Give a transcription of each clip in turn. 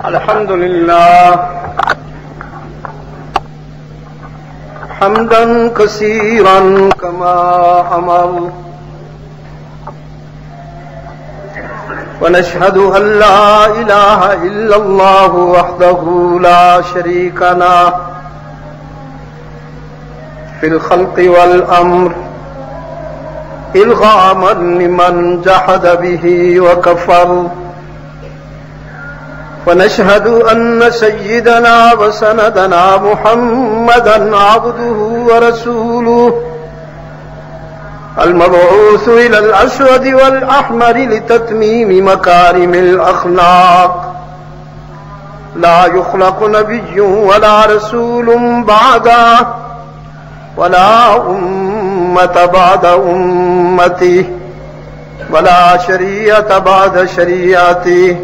الحمد لله حمدا كثيرا كما أمر ونشهد أن لا إله إلا الله وحده لا شريك له في الخلق والأمر إرغاما لمن جحد به وكفر ونشهد أن سيدنا وسندنا محمدا عبده ورسوله المبعوث إلى الأسود والأحمر لتتميم مكارم الأخلاق لا يخلق نبي ولا رسول بعده ولا أمة بعد أمته ولا شريعة بعد شريعته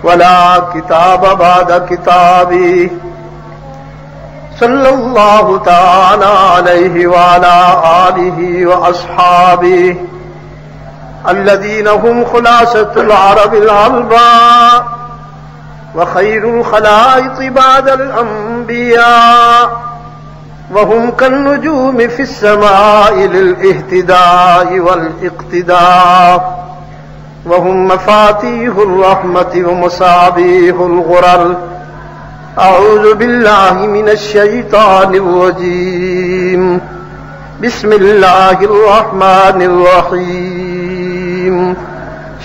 ولا كتاب بعد كتابه صلى الله تعالى عليه وعلى آله وأصحابه الذين هم خلاصة العرب العرباء وخير الخلائق بعد الأنبياء وهم كالنجوم في السماء للاهتداء والاقتداء وهم مفاتيح الرحمة ومصابيح الغرر أعوذ بالله من الشيطان الرجيم بسم الله الرحمن الرحيم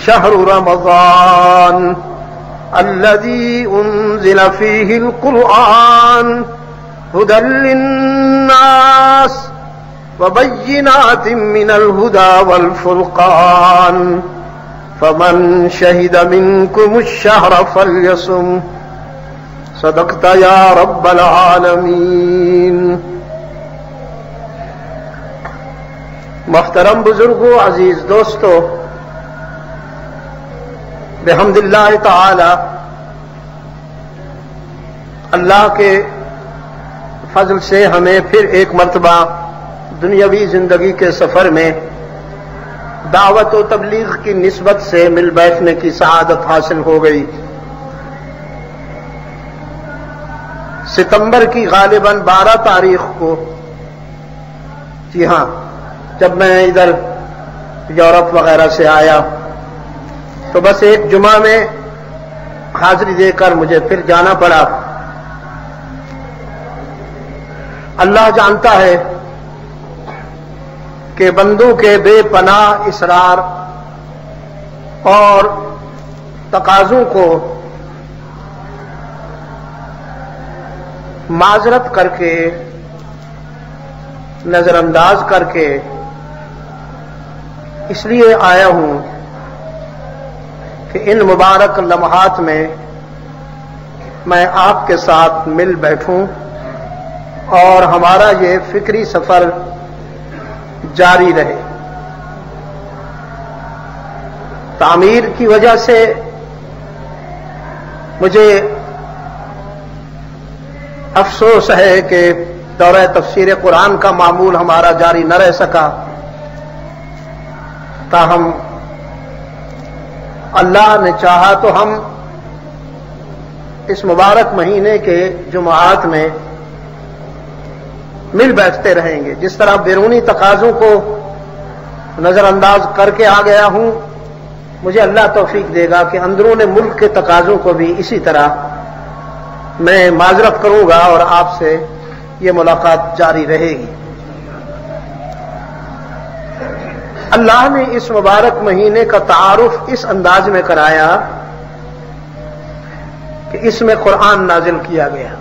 شهر رمضان الذي أنزل فيه القرآن هدى للناس وبينات من الهدى والفرقان فمن شهد منكم الشهر فليصم صدقت یا رب العالمین. محترم بزرگوں، عزیز دوستو، بحمد اللہ تعالی اللہ کے فضل سے ہمیں پھر ایک مرتبہ دنیاوی زندگی کے سفر میں دعوت و تبلیغ کی نسبت سے مل بیٹھنے کی سعادت حاصل ہو گئی. ستمبر کی غالباً 12 تاریخ کو، جی ہاں، جب میں ادھر یورپ وغیرہ سے آیا تو بس ایک جمعہ میں حاضری دے کر مجھے پھر جانا پڑا. اللہ جانتا ہے کہ بندوں کے بے پناہ اصرار اور تقاضوں کو معذرت کر کے، نظر انداز کر کے اس لیے آیا ہوں کہ ان مبارک لمحات میں میں آپ کے ساتھ مل بیٹھوں اور ہمارا یہ فکری سفر جاری رہے. تعمیر کی وجہ سے مجھے افسوس ہے کہ دورہ تفسیر قرآن کا معمول ہمارا جاری نہ رہ سکا، تاہم اللہ نے چاہا تو ہم اس مبارک مہینے کے جمعات میں مل بیٹھتے رہیں گے. جس طرح بیرونی تقاضوں کو نظر انداز کر کے آ گیا ہوں، مجھے اللہ توفیق دے گا کہ اندرون ملک کے تقاضوں کو بھی اسی طرح میں معذرت کروں گا اور آپ سے یہ ملاقات جاری رہے گی. اللہ نے اس مبارک مہینے کا تعارف اس انداز میں کرایا کہ اس میں قرآن نازل کیا گیا.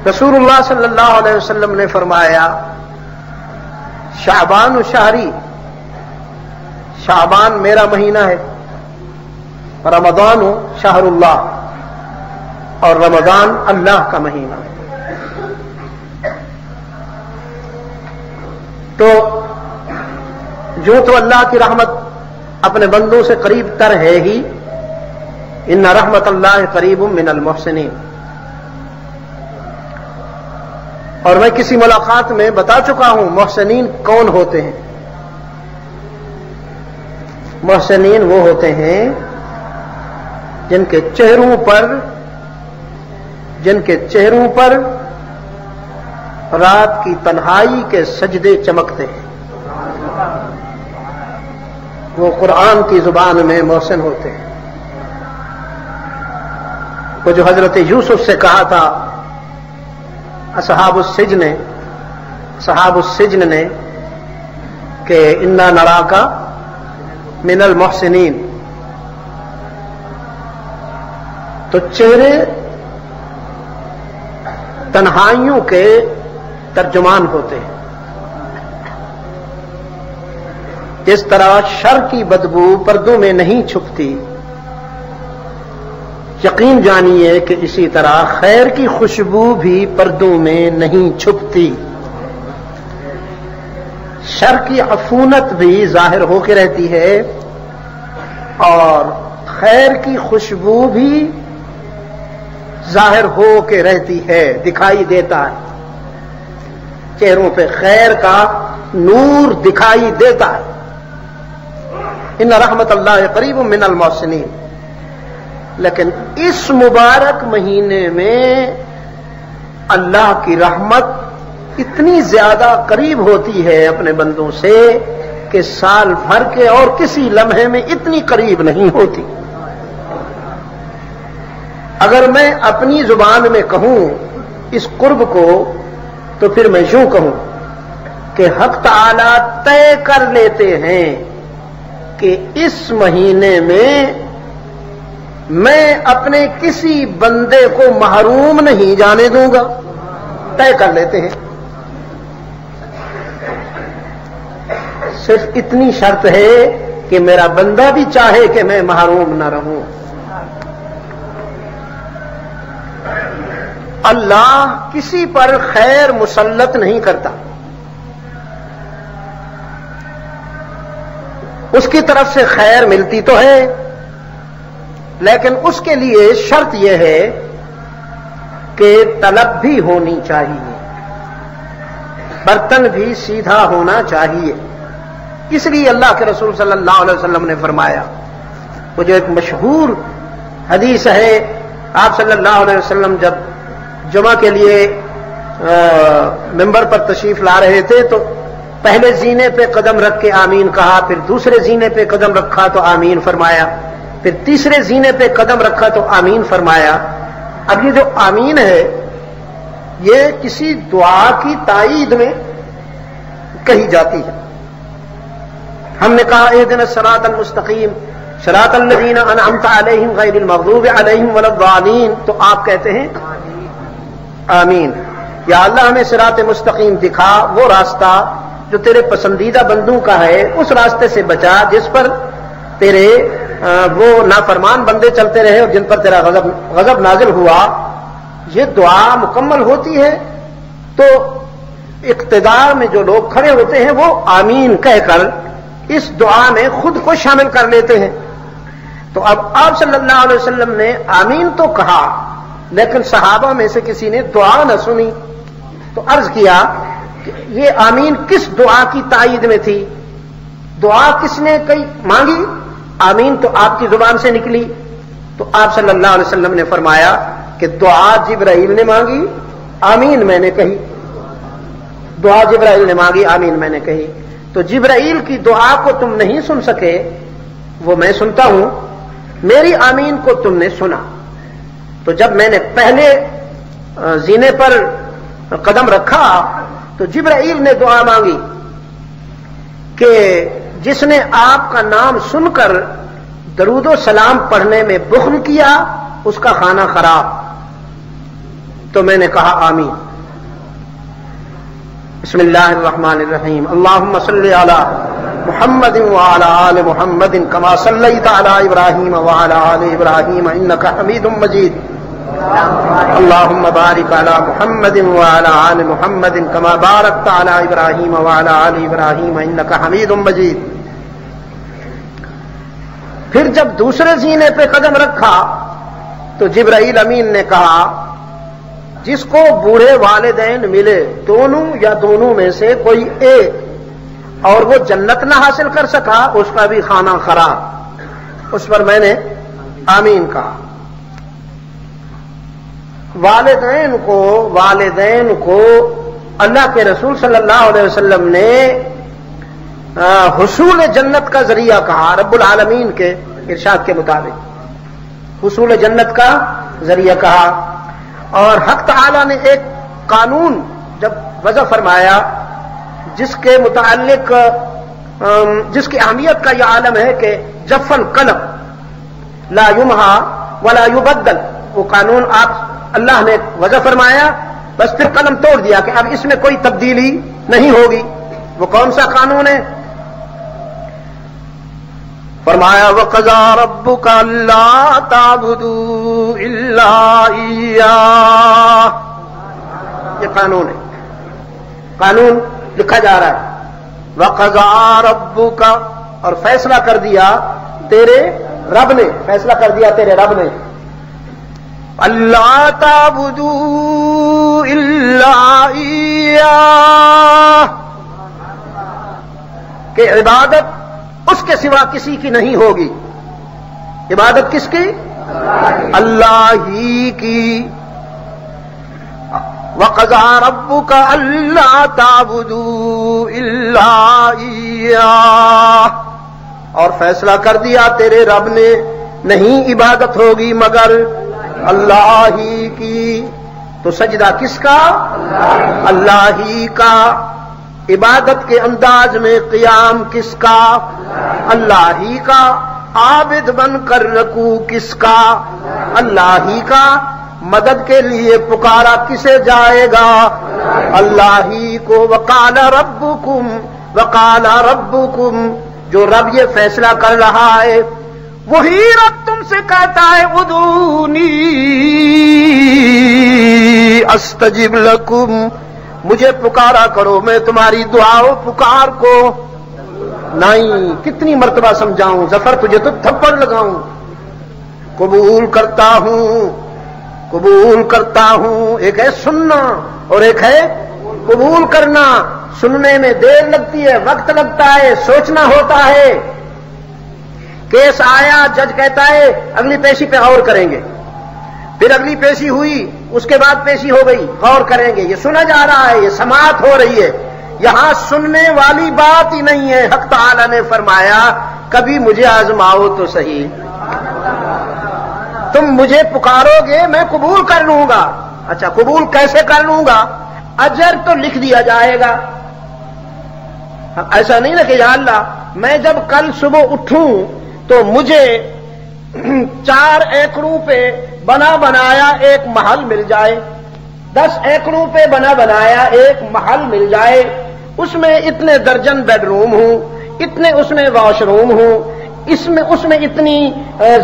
رسول اللہ صلی اللہ علیہ وسلم نے فرمایا، شعبان شہری، شعبان میرا مہینہ ہے، رمضان شہر اللہ، اور رمضان اللہ کا مہینہ ہے. تو جو تو اللہ کی رحمت اپنے بندوں سے قریب تر ہے ہی، ان رحمت اللہ قریب من المحسنین. اور میں کسی ملاقات میں بتا چکا ہوں محسنین کون ہوتے ہیں. محسنین وہ ہوتے ہیں جن کے چہروں پر رات کی تنہائی کے سجدے چمکتے ہیں، وہ قرآن کی زبان میں محسن ہوتے ہیں۔ وہ جو حضرت یوسف سے کہا تھا اصحاب السجن نے کہ انا نراک من المحسنین، تو چہرے تنہائیوں کے ترجمان ہوتے ہیں۔ جس طرح شر کی بدبو پردوں میں نہیں چھپتی، یقین جانیے کہ اسی طرح خیر کی خوشبو بھی پردوں میں نہیں چھپتی، شر کی عفونت بھی ظاہر ہو کے رہتی ہے اور خیر کی خوشبو بھی ظاہر ہو کے رہتی ہے، دکھائی دیتا ہے، چہروں پہ خیر کا نور دکھائی دیتا ہے۔ ان رحمت اللہ قریب من المحسنین۔ لیکن اس مبارک مہینے میں اللہ کی رحمت اتنی زیادہ قریب ہوتی ہے اپنے بندوں سے کہ سال بھر کے اور کسی لمحے میں اتنی قریب نہیں ہوتی۔ اگر میں اپنی زبان میں کہوں اس قرب کو تو پھر میں یوں کہوں کہ حق تعالی طے کر لیتے ہیں کہ اس مہینے میں اپنے کسی بندے کو محروم نہیں جانے دوں گا، طے کر لیتے ہیں۔ صرف اتنی شرط ہے کہ میرا بندہ بھی چاہے کہ میں محروم نہ رہوں۔ اللہ کسی پر خیر مسلط نہیں کرتا، اس کی طرف سے خیر ملتی تو ہے، لیکن اس کے لیے شرط یہ ہے کہ طلب بھی ہونی چاہیے، برتن بھی سیدھا ہونا چاہیے۔ اس لیے اللہ کے رسول صلی اللہ علیہ وسلم نے فرمایا، وہ جو ایک مشہور حدیث ہے، آپ صلی اللہ علیہ وسلم جب جمعہ کے لیے ممبر پر تشریف لا رہے تھے تو پہلے زینے پہ قدم رکھ کے آمین کہا، پھر دوسرے زینے پہ قدم رکھا تو آمین فرمایا، پھر تیسرے زینے پہ قدم رکھا تو آمین فرمایا۔ اب یہ جو آمین ہے یہ کسی دعا کی تائید میں کہی جاتی ہے۔ ہم نے کہا اہدنا الصراط المستقیم صراط الذین انعمت علیہم غیر المغضوب علیہم ولا الضالین، تو آپ کہتے ہیں آمین، یا اللہ ہمیں صراط مستقیم دکھا، وہ راستہ جو تیرے پسندیدہ بندوں کا ہے، اس راستے سے بچا جس پر تیرے وہ نافرمان بندے چلتے رہے اور جن پر تیرا غضب نازل ہوا۔ یہ دعا مکمل ہوتی ہے تو اقتدار میں جو لوگ کھڑے ہوتے ہیں وہ آمین کہہ کر اس دعا میں خود کو شامل کر لیتے ہیں۔ تو اب آپ صلی اللہ علیہ وسلم نے آمین تو کہا، لیکن صحابہ میں سے کسی نے دعا نہ سنی، تو عرض کیا کہ یہ آمین کس دعا کی تائید میں تھی؟ دعا کس نے مانگی؟ آمین تو آپ کی زبان سے نکلی۔ تو آپ صلی اللہ علیہ وسلم نے فرمایا کہ دعا جبرائیل نے مانگی، آمین میں نے کہی۔ دعا جبرائیل نے مانگی، آمین میں نے کہی۔ تو جبرائیل کی دعا کو تم نہیں سن سکے، وہ میں سنتا ہوں، میری آمین کو تم نے سنا۔ تو جب میں نے پہلے زینے پر قدم رکھا تو جبرائیل نے دعا مانگی کہ جس نے آپ کا نام سن کر درود و سلام پڑھنے میں بخل کیا اس کا کھانا خراب۔ تو میں نے کہا آمین۔ بسم اللہ الرحمن الرحیم، اللہم صلی علی محمد وعلی آل محمد کما صلیت علی ابراہیم وعلی آل ابراہیم انک حمید مجید، اللہم بارک علی محمد وعلی آل محمد کما بارکت علی ابراہیم وعلی آل ابراہیم انک حمید مجید۔ پھر جب دوسرے زینے پہ قدم رکھا تو جبرائیل امین نے کہا جس کو بوڑھے والدین ملے، دونوں یا دونوں میں سے کوئی ایک، اور وہ جنت نہ حاصل کر سکا، اس کا بھی کھانا خراب۔ اس پر میں نے آمین کہا۔ والدین کو اللہ کے رسول صلی اللہ علیہ وسلم نے حصول جنت کا ذریعہ کہا، رب العالمین کے ارشاد کے مطابق حصول جنت کا ذریعہ کہا۔ اور حق تعالی نے ایک قانون جب وضع فرمایا جس کے متعلق جس کی اہمیت کا یہ عالم ہے کہ جف القلم لا یمحا ولا یبدل، وہ قانون اللہ نے وضع فرمایا، بس پھر قلم توڑ دیا کہ اب اس میں کوئی تبدیلی نہیں ہوگی۔ وہ کون سا قانون ہے؟ فرمایا وَقَضَىٰ رَبُّكَ أَلَّا تَعْبُدُوا إِلَّا إِيَّاهُ، یہ قانون ہے، قانون لکھا جا رہا ہے۔ وَقَضَىٰ رَبُّكَ، اور فیصلہ کر دیا تیرے رب نے، فیصلہ کر دیا تیرے رب نے، اللہ تعبدوا الا ایاہ، کہ عبادت اس کے سوا کسی کی نہیں ہوگی۔ عبادت کس کی؟ اللہ ہی کی۔ وَقَضَىٰ رَبُّكَ أَلَّا تَعْبُدُوا إِلَّا إِيَّاهُ، اور فیصلہ کر دیا تیرے رب نے نہیں عبادت ہوگی مگر اللہ ہی کی۔ تو سجدہ کس کا؟ اللہ ہی کا۔ عبادت کے انداز میں قیام کس کا؟ اللہ ہی کا۔ عابد بن کر رکوع کس کا؟ اللہ ہی کا۔ مدد کے لیے پکارا کسے جائے گا؟ اللہ ہی کو۔ وقال ربکم، جو رب یہ فیصلہ کر رہا ہے وہی رب تم سے کہتا ہے ادعونی استجب لکم، مجھے پکارا کرو میں تمہاری دعا و پکار کو نہیں۔ کتنی مرتبہ سمجھاؤں ظفر تجھے تو تھپڑ لگاؤں۔ قبول کرتا ہوں، قبول کرتا ہوں، ایک ہے سننا اور ایک ہے قبول کرنا۔ سننے میں دیر لگتی ہے، وقت لگتا ہے، سوچنا ہوتا ہے۔ کیس آیا، جج کہتا ہے اگلی پیشی پہ غور کریں گے، پھر اگلی پیشی ہوئی، اس کے بعد پیشی ہو گئی، غور کریں گے، یہ سنا جا رہا ہے، یہ سماعت ہو رہی ہے۔ یہاں سننے والی بات ہی نہیں ہے۔ حق تعالی نے فرمایا کبھی مجھے آزماؤ تو صحیح، تم مجھے پکارو گے میں قبول کر لوں گا۔ اچھا قبول کیسے کر لوں گا؟ اجر تو لکھ دیا جائے گا۔ ایسا نہیں نا کہ یا اللہ میں جب کل صبح اٹھوں تو مجھے 4 ایکڑوں پہ بنا بنایا ایک محل مل جائے، 10 ایکڑوں پہ بنا بنایا ایک محل مل جائے، اس میں اتنے درجن بیڈ روم ہوں، اتنے اس میں واش روم ہوں، اس میں اتنی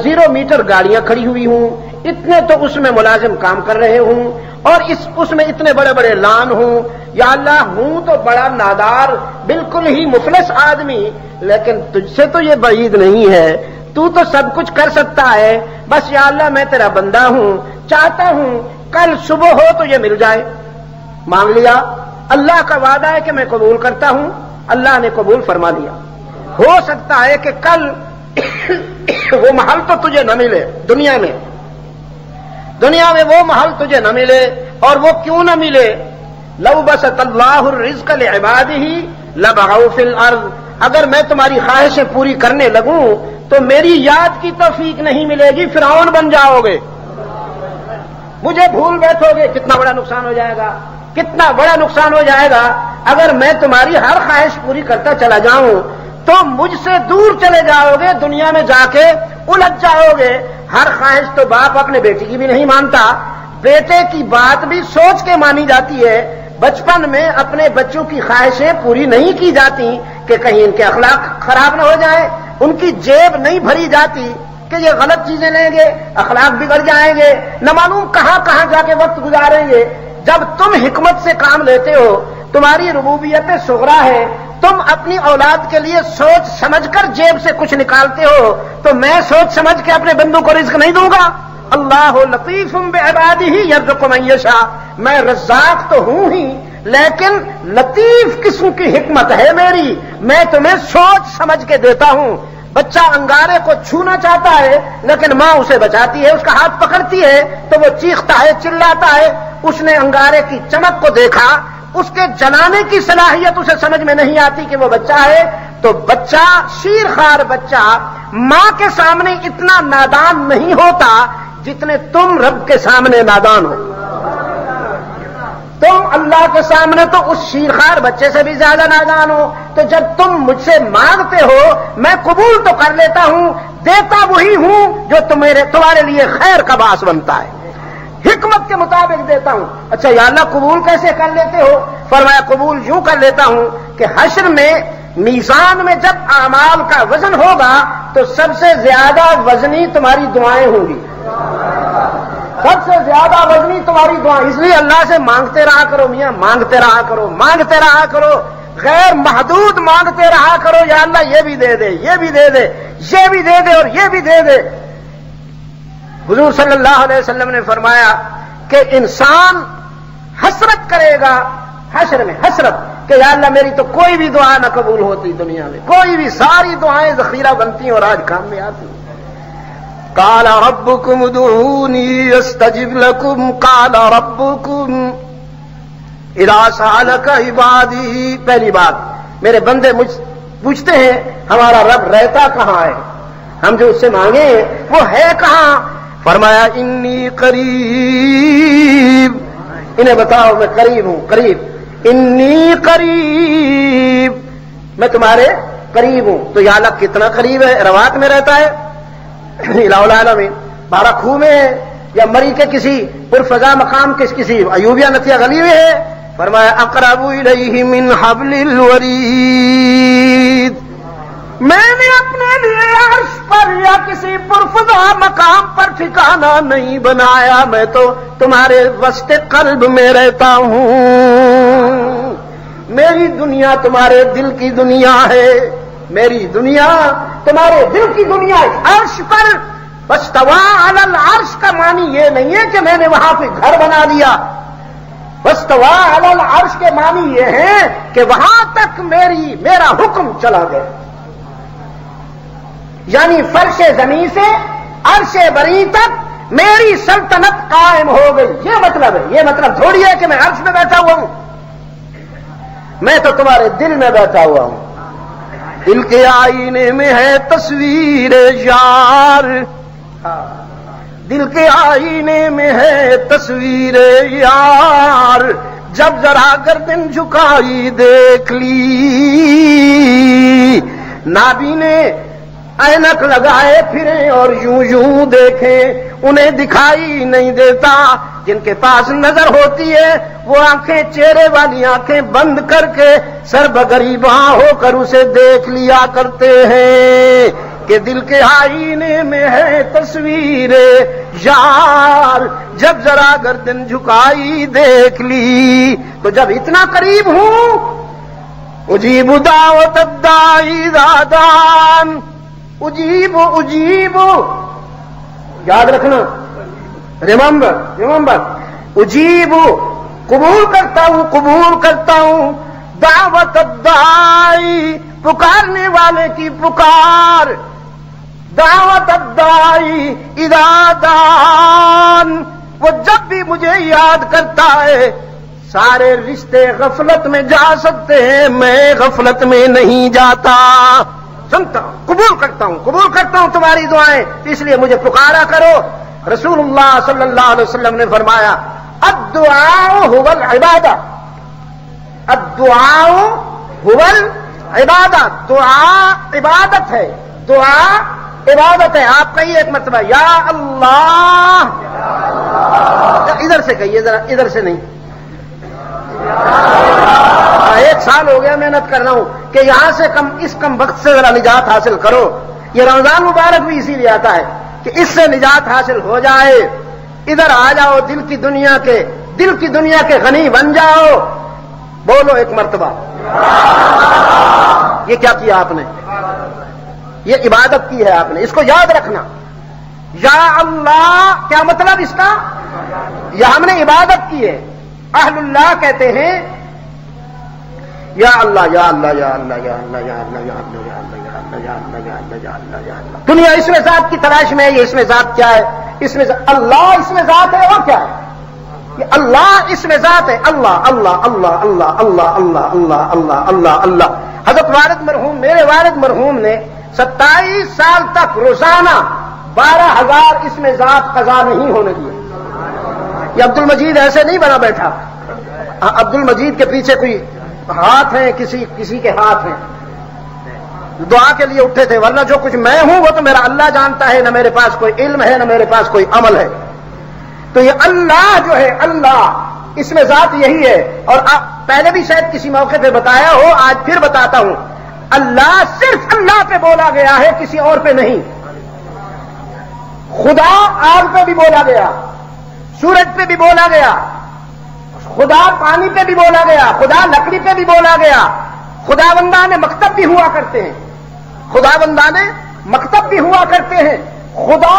0 میٹر گاڑیاں کھڑی ہوئی ہوں، اتنے تو اس میں ملازم کام کر رہے ہوں، اور اس میں اتنے بڑے بڑے لان ہوں۔ یا اللہ ہوں تو بڑا نادار، بالکل ہی مفلس آدمی، لیکن تجھ سے تو یہ بعید نہیں ہے، تو سب کچھ کر سکتا ہے۔ بس یا اللہ میں تیرا بندہ ہوں، چاہتا ہوں کل صبح ہو تو یہ مل جائے۔ مانگ لیا، اللہ کا وعدہ ہے کہ میں قبول کرتا ہوں، اللہ نے قبول فرما لیا۔ ہو سکتا ہے کہ کل وہ محل تو تجھے نہ ملے، دنیا میں وہ محل تجھے نہ ملے، اور وہ کیوں نہ ملے؟ لو بسط اللہ الرزق لعباده لبغوا فی الارض، اگر میں تمہاری خواہشیں پوری کرنے لگوں تو میری یاد کی توفیق نہیں ملے گی، فرعون بن جاؤ گے، مجھے بھول بیٹھو گے۔ کتنا بڑا نقصان ہو جائے گا، کتنا بڑا نقصان ہو جائے گا۔ اگر میں تمہاری ہر خواہش پوری کرتا چلا جاؤں تو مجھ سے دور چلے جاؤ گے، دنیا میں جا کے الجھ جاؤ گے۔ ہر خواہش تو باپ اپنے بیٹی کی بھی نہیں مانتا، بیٹے کی بات بھی سوچ کے مانی جاتی ہے۔ بچپن میں اپنے بچوں کی خواہشیں پوری نہیں کی جاتی کہ کہیں ان کے اخلاق خراب نہ ہو جائے، ان کی جیب نہیں بھری جاتی کہ یہ غلط چیزیں لیں گے، اخلاق بگڑ جائیں گے، نہ معلوم کہاں کہاں جا کے وقت گزاریں گے۔ جب تم حکمت سے کام لیتے ہو، تمہاری ربوبیت صغرا ہے، تم اپنی اولاد کے لیے سوچ سمجھ کر جیب سے کچھ نکالتے ہو، تو میں سوچ سمجھ کے اپنے بندوں کو رزق نہیں دوں گا؟ اللہ لطیف بعبادہ یرزق من یشاء، میں رزاق تو ہوں ہی، لیکن لطیف قسم کی حکمت ہے میری، میں تمہیں سوچ سمجھ کے دیتا ہوں۔ بچہ انگارے کو چھونا چاہتا ہے لیکن ماں اسے بچاتی ہے، اس کا ہاتھ پکڑتی ہے تو وہ چیختا ہے، چلاتا ہے۔ اس نے انگارے کی چمک کو دیکھا، اس کے جلانے کی صلاحیت اسے سمجھ میں نہیں آتی کہ وہ بچہ ہے، تو بچہ، شیرخوار بچہ ماں کے سامنے اتنا نادان نہیں ہوتا جتنے تم رب کے سامنے نادان ہو۔ تم اللہ کے سامنے تو اس شیرخوار بچے سے بھی زیادہ نادان ہو۔ تو جب تم مجھ سے مانگتے ہو، میں قبول تو کر لیتا ہوں، دیتا وہی ہوں جو تمہارے لیے خیر کا باعث بنتا ہے، حکمت کے مطابق دیتا ہوں۔ اچھا یا اللہ قبول کیسے کر لیتے ہو؟ فرمایا قبول یوں کر لیتا ہوں کہ حشر میں میزان میں جب اعمال کا وزن ہوگا تو سب سے زیادہ وزنی تمہاری دعائیں ہوں گی، سب سے زیادہ وزنی تمہاری دعائیں۔ اس لیے اللہ سے مانگتے رہا کرو میاں، مانگتے رہا کرو، مانگتے رہا کرو، غیر محدود مانگتے رہا کرو۔ یا اللہ یہ بھی دے دے، یہ بھی دے دے، یہ بھی دے دے اور یہ بھی دے دے۔ حضور صلی اللہ علیہ وسلم نے فرمایا کہ انسان حسرت کرے گا حشر میں، حسرت کہ یا اللہ میری تو کوئی بھی دعا نہ قبول ہوتی دنیا میں، کوئی بھی، ساری دعائیں ذخیرہ بنتی ہیں اور آج کام میں آتی ہیں۔ قال ربكم ادعوني استجب لكم قال ربكم اذا سألك عبادي۔ پہلی بات، میرے بندے مجھ پوچھتے ہیں ہمارا رب رہتا کہاں ہے، ہم جو اس سے مانگے ہیں وہ ہے کہاں؟ فرمایا انی قریب، انہیں بتاؤ میں قریب ہوں، قریب، انی قریب، میں تمہارے قریب ہوں۔ تو یا اللہ کتنا قریب ہے؟ روات میں رہتا ہے الہ العالمین، بارہ کھو میں ہے یا مری کے کسی پرفضا مقام کے کسی ایوبیہ نتیہ گلی میں ہے؟ فرمایا اقرب الیہ من حبل الورید، میں نے اپنے لیے عرش پر یا کسی پرفضا مقام پر ٹھکانہ نہیں بنایا، میں تو تمہارے وسط قلب میں رہتا ہوں۔ میری دنیا تمہارے دل کی دنیا ہے، میری دنیا تمہارے دل کی دنیا ہے۔ عرش پر واستوى علی العرش کا معنی یہ نہیں ہے کہ میں نے وہاں پہ گھر بنا لیا، واستوى علی العرش کے معنی یہ ہے کہ وہاں تک میرا حکم چلا گیا، یعنی فرش زمین سے عرش بری تک میری سلطنت قائم ہو گئی، یہ مطلب ہے۔ یہ مطلب تھوڑی ہے کہ میں عرش میں بیٹھا ہوا ہوں، میں تو تمہارے دل میں بیٹھا ہوا ہوں۔ دل کے آئینے میں ہے تصویر یار، دل کے آئینے میں ہے تصویر یار، جب ذرا گردن جھکائی دیکھ لی، نابینے اینک لگائے پھریں اور یوں یوں دیکھیں، انہیں دکھائی نہیں دیتا۔ جن کے پاس نظر ہوتی ہے وہ آنکھیں، چہرے والی آنکھیں بند کر کے سر بگریباں ہو کر اسے دیکھ لیا کرتے ہیں کہ دل کے آئینے میں ہے تصویر یار، جب ذرا گردن جھکائی دیکھ لی۔ تو جب اتنا قریب ہوں، اجیب دعوت الداعی اذا دعان، اجیب یاد رکھنا، ریممبر، اجیب قبول کرتا ہوں دعوت الداعی، پکارنے والے کی پکار، دعوت الداعی اذا دعان، وہ جب بھی مجھے یاد کرتا ہے۔ سارے رشتے غفلت میں جا سکتے ہیں، میں غفلت میں نہیں جاتا، سنتا ہوں، قبول کرتا ہوں تمہاری دعائیں، اس لیے مجھے پکارا کرو۔ رسول اللہ صلی اللہ علیہ وسلم نے فرمایا الدعاء هو العبادہ، الدعاء هو العبادہ، دعا عبادت ہے، دعا عبادت ہے۔ آپ کہیے ایک مرتبہ یا اللہ، ادھر سے کہیے ذرا، ادھر سے نہیں۔ 1 سال ہو گیا محنت کر رہا ہوں کہ یہاں سے اس کم وقت سے ذرا نجات حاصل کرو۔ یہ رمضان مبارک بھی اسی لیے آتا ہے کہ اس سے نجات حاصل ہو جائے۔ ادھر آ جاؤ، دل کی دنیا کے غنی بن جاؤ۔ بولو ایک مرتبہ، یہ کیا کیا آپ نے؟ یہ عبادت کی ہے آپ نے، اس کو یاد رکھنا۔ یا اللہ کیا مطلب اس کا؟ یہ ہم نے عبادت کی ہے۔ اہل اللہ کہتے ہیں یا اللہ یا اللہ یا اللہ یا اللہ یا اللہ یا اللہ یا اللہ یا اللہ یا اللہ یا اللہ یا اللہ یا اللہ. دنیا اس میں ذات کی تلاش میں ہے. یہ اس میں ذات کیا ہے؟ اس میں اللہ اس میں ذات ہے. اور کیا ہے؟ یہ اللہ اس میں ذات ہے. اللہ اللہ اللہ اللہ اللہ اللہ اللہ اللہ اللہ اللہ. حضرت والد مرحوم میرے والد مرحوم نے 27 سال تک روزانہ 12,000 اس میں ذات قضا نہیں ہونے دیے. یہ عبد المجید ایسے نہیں بنا بیٹھا. عبد المجید کے پیچھے کوئی ہاتھ ہیں, کسی کے ہاتھ ہیں. دعا کے لیے اٹھے تھے, ورنہ جو کچھ میں ہوں وہ تو میرا اللہ جانتا ہے. نہ میرے پاس کوئی علم ہے, نہ میرے پاس کوئی عمل ہے. تو یہ اللہ جو ہے, اللہ اس میں ذات یہی ہے. اور پہلے بھی شاید کسی موقع پہ بتایا ہو, آج پھر بتاتا ہوں. اللہ صرف اللہ پہ بولا گیا ہے, کسی اور پہ نہیں. خدا آگ پہ بھی بولا گیا, سورج پہ بھی بولا گیا, خدا پانی پہ بھی بولا گیا, خدا لکڑی پہ بھی بولا گیا. خدا بندانے مکتب بھی ہوا کرتے ہیں, خدا بندانے مکتب بھی ہوا کرتے ہیں. خدا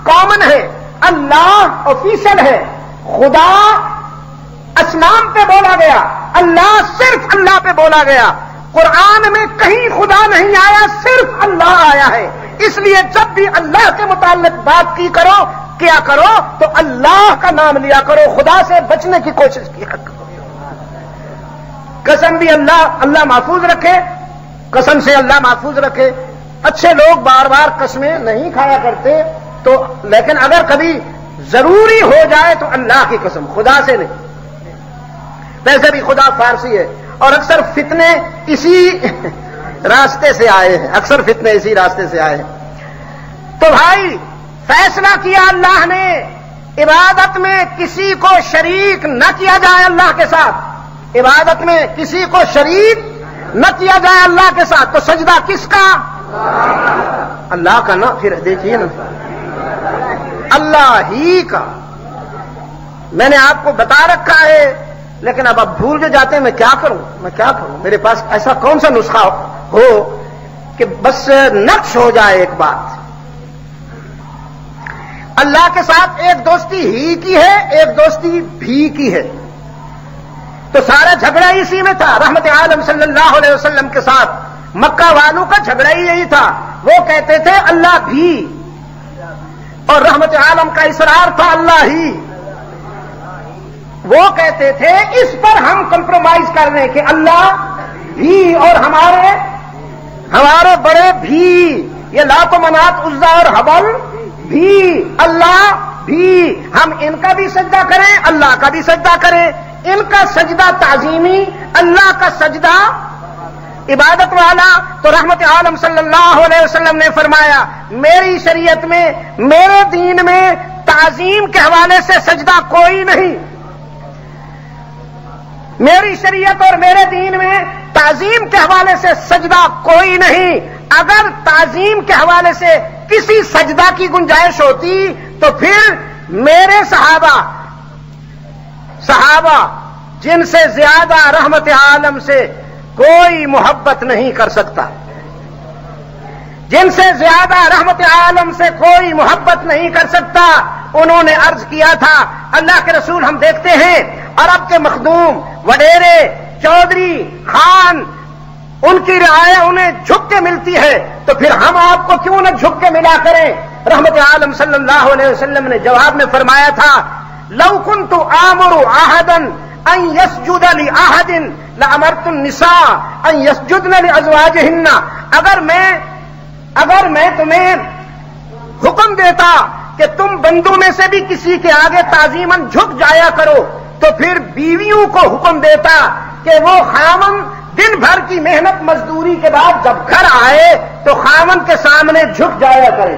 کامن ہے, اللہ آفیشل ہے. خدا اسنام پہ بولا گیا, اللہ صرف اللہ پہ بولا گیا. قرآن میں کہیں خدا نہیں آیا, صرف اللہ آیا ہے. اس لیے جب بھی اللہ کے متعلق بات کی کرو, کیا کرو تو اللہ کا نام لیا کرو, خدا سے بچنے کی کوشش کیا کرو. قسم بھی اللہ محفوظ رکھے, قسم سے اللہ محفوظ رکھے. اچھے لوگ بار بار قسمیں نہیں کھایا کرتے, تو لیکن اگر کبھی ضروری ہو جائے تو اللہ کی قسم, خدا سے نہیں. ویسے بھی خدا فارسی ہے, اور اکثر فتنے اسی راستے سے آئے ہیں, اکثر فتنے اسی راستے سے آئے ہیں. تو بھائی فیصلہ کیا اللہ نے, عبادت میں کسی کو شریک نہ کیا جائے اللہ کے ساتھ. عبادت میں کسی کو شریک نہ کیا جائے اللہ کے ساتھ. تو سجدہ کس کا؟ اللہ کا نا. پھر دیکھیے نا, اللہ ہی کا. میں نے آپ کو بتا رکھا ہے, لیکن اب بھول جو جاتے ہیں. میں کیا کروں, میرے پاس ایسا کون سا نسخہ ہو کہ بس نقش ہو جائے ایک بات. اللہ کے ساتھ ایک دوستی ہی کی ہے, ایک دوستی بھی کی ہے. تو سارا جھگڑا اسی میں تھا. رحمت عالم صلی اللہ علیہ وسلم کے ساتھ مکہ والوں کا جھگڑا ہی یہی تھا. وہ کہتے تھے اللہ بھی, اور رحمت عالم کا اصرار تھا اللہ ہی. وہ کہتے تھے اس پر ہم کمپرومائز کر رہے کہ اللہ بھی اور ہمارے بڑے بھی, یہ لات و منات عزا اور حبل بھی, اللہ بھی. ہم ان کا بھی سجدہ کریں, اللہ کا بھی سجدہ کریں. ان کا سجدہ تعظیمی, اللہ کا سجدہ عبادت والا. تو رحمت عالم صلی اللہ علیہ وسلم نے فرمایا میری شریعت میں, میرے دین میں تعظیم کے حوالے سے سجدہ کوئی نہیں. میری شریعت اور میرے دین میں تعظیم کے حوالے سے سجدہ کوئی نہیں. اگر تعظیم کے حوالے سے کسی سجدہ کی گنجائش ہوتی تو پھر میرے صحابہ جن سے زیادہ رحمت عالم سے کوئی محبت نہیں کر سکتا, جن سے زیادہ رحمت عالم سے کوئی محبت نہیں کر سکتا, انہوں نے عرض کیا تھا اللہ کے رسول ہم دیکھتے ہیں عرب کے مخدوم, وڈیرے, چودھری, خان, ان کی رعایا انہیں جھک کے ملتی ہے, تو پھر ہم آپ کو کیوں نہ جھک کے ملا کریں. رحمت عالم صلی اللہ علیہ وسلم نے جواب میں فرمایا تھا لو كنت آمر احدا ان يسجد لاحد لامرت النساء ان يسجدن لازواجهن. اگر میں تمہیں حکم دیتا کہ تم بندوں میں سے بھی کسی کے آگے تعظیماً جھک جایا کرو, تو پھر بیویوں کو حکم دیتا کہ وہ خاوند دن بھر کی محنت مزدوری کے بعد جب گھر آئے تو خاوند کے سامنے جھک جایا کرے.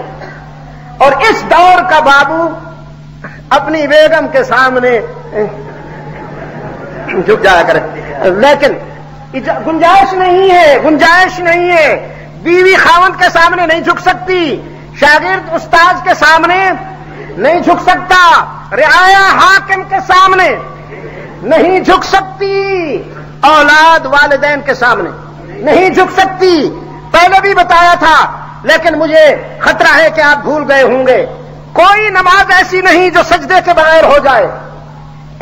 اور اس دور کا بابو اپنی بیگم کے سامنے جھک جایا کرے, لیکن گنجائش نہیں ہے. بیوی خاوند کے سامنے نہیں جھک سکتی, شاگرد استاذ کے سامنے نہیں جھک سکتا, رعایا حاکم کے سامنے نہیں جھک سکتی, اولاد والدین کے سامنے نہیں جھک سکتی. پہلے بھی بتایا تھا, لیکن مجھے خطرہ ہے کہ آپ بھول گئے ہوں گے. کوئی نماز ایسی نہیں جو سجدے کے بغیر ہو جائے.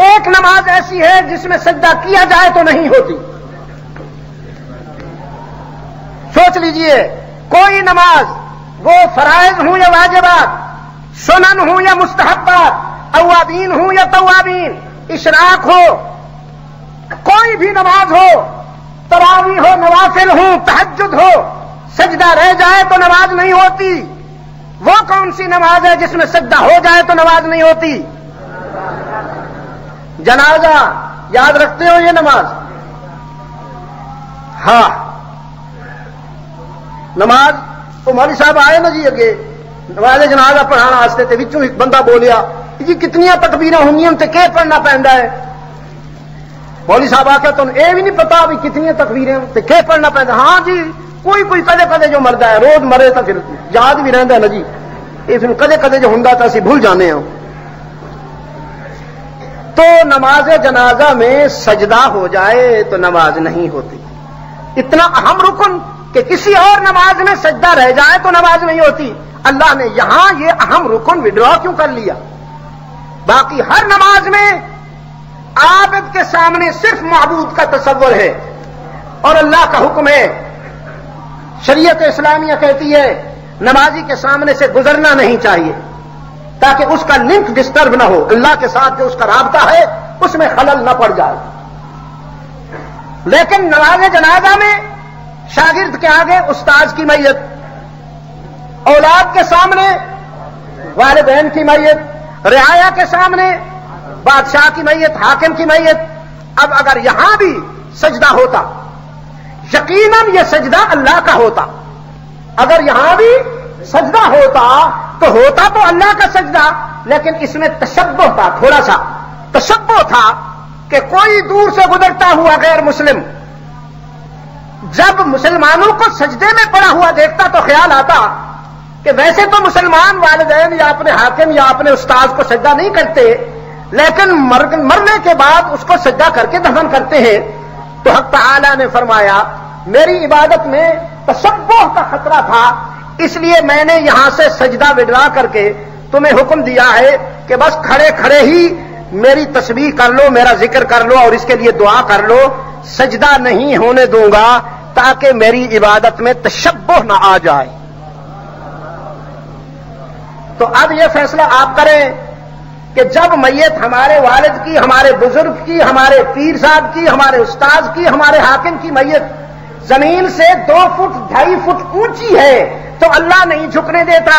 ایک نماز ایسی ہے جس میں سجدہ کیا جائے تو نہیں ہوتی. سوچ لیجئے، کوئی نماز، وہ فرائض ہوں یا واجبات، سنن ہوں یا مستحبات، اوابین ہوں یا توابین، اشراق ہو، کوئی بھی نماز ہو، تراویح ہو، نوافل ہوں، تہجد ہو، سجدہ رہ جائے تو نماز نہیں ہوتی۔ وہ کون سی نماز ہے جس میں سجدہ ہو جائے تو نماز نہیں ہوتی؟ جنازہ، یاد رکھتے ہو یہ نماز؟ ہاں، نماز تو مولوی صاحب آئے نا جی اگے نماز جنازہ پڑھانا واسطے تے وچوں ایک بندہ بولیا جی کتنیاں تکبیراں ہونگیاں تے کہ پڑھنا پیندا ہے؟ مولوی صاحب آخیا تمہیں یہ بھی نہیں پتا بھی کتنی تکبیریں تے کہ پڑھنا پیندا؟ ہاں جی، کوئی کدے کدے جو مردا ہے، روز مرے تو پھر یاد بھی رہندا ہے نا جی، یہ پھر کدے کدے جو ہوندا تو اسی بھول جانے ہوں۔ تو نماز جنازہ میں سجدہ ہو جائے تو نماز نہیں ہوتی۔ اتنا اہم رکن کہ کسی اور نماز میں سجدہ رہ جائے تو نماز نہیں ہوتی، اللہ نے یہاں یہ اہم رکن وڈرا کیوں کر لیا؟ باقی ہر نماز میں عابد کے سامنے صرف معبود کا تصور ہے اور اللہ کا حکم ہے۔ شریعت اسلامیہ کہتی ہے نمازی کے سامنے سے گزرنا نہیں چاہیے تاکہ اس کا لنک ڈسٹرب نہ ہو، اللہ کے ساتھ جو اس کا رابطہ ہے اس میں خلل نہ پڑ جائے۔ لیکن نماز جنازہ میں شاگرد کے آگے استاذ کی میت، اولاد کے سامنے والدین کی میت، رعایا کے سامنے بادشاہ کی میت، حاکم کی میت۔ اب اگر یہاں بھی سجدہ ہوتا، یقیناً یہ سجدہ اللہ کا ہوتا، اگر یہاں بھی سجدہ ہوتا تو اللہ کا سجدہ، لیکن اس میں تشبہ تھا، تھوڑا سا تشبہ تھا کہ کوئی دور سے گزرتا ہوا غیر مسلم جب مسلمانوں کو سجدے میں پڑا ہوا دیکھتا تو خیال آتا کہ ویسے تو مسلمان والدین یا اپنے حاکم یا اپنے استاذ کو سجدہ نہیں کرتے، لیکن مرنے کے بعد اس کو سجدہ کر کے دفن کرتے ہیں۔ تو حق تعالی نے فرمایا میری عبادت میں تشبہ کا خطرہ تھا، اس لیے میں نے یہاں سے سجدہ وڈرا کر کے تمہیں حکم دیا ہے کہ بس کھڑے کھڑے ہی میری تسبیح کر لو، میرا ذکر کر لو اور اس کے لیے دعا کر لو، سجدہ نہیں ہونے دوں گا تاکہ میری عبادت میں تشبہ نہ آ جائے۔ تو اب یہ فیصلہ آپ کریں کہ جب میت ہمارے والد کی، ہمارے بزرگ کی، ہمارے پیر صاحب کی، ہمارے استاذ کی، ہمارے حاکم کی میت زمین سے 2 فٹ 2.5 فٹ اونچی ہے تو اللہ نہیں جھکنے دیتا،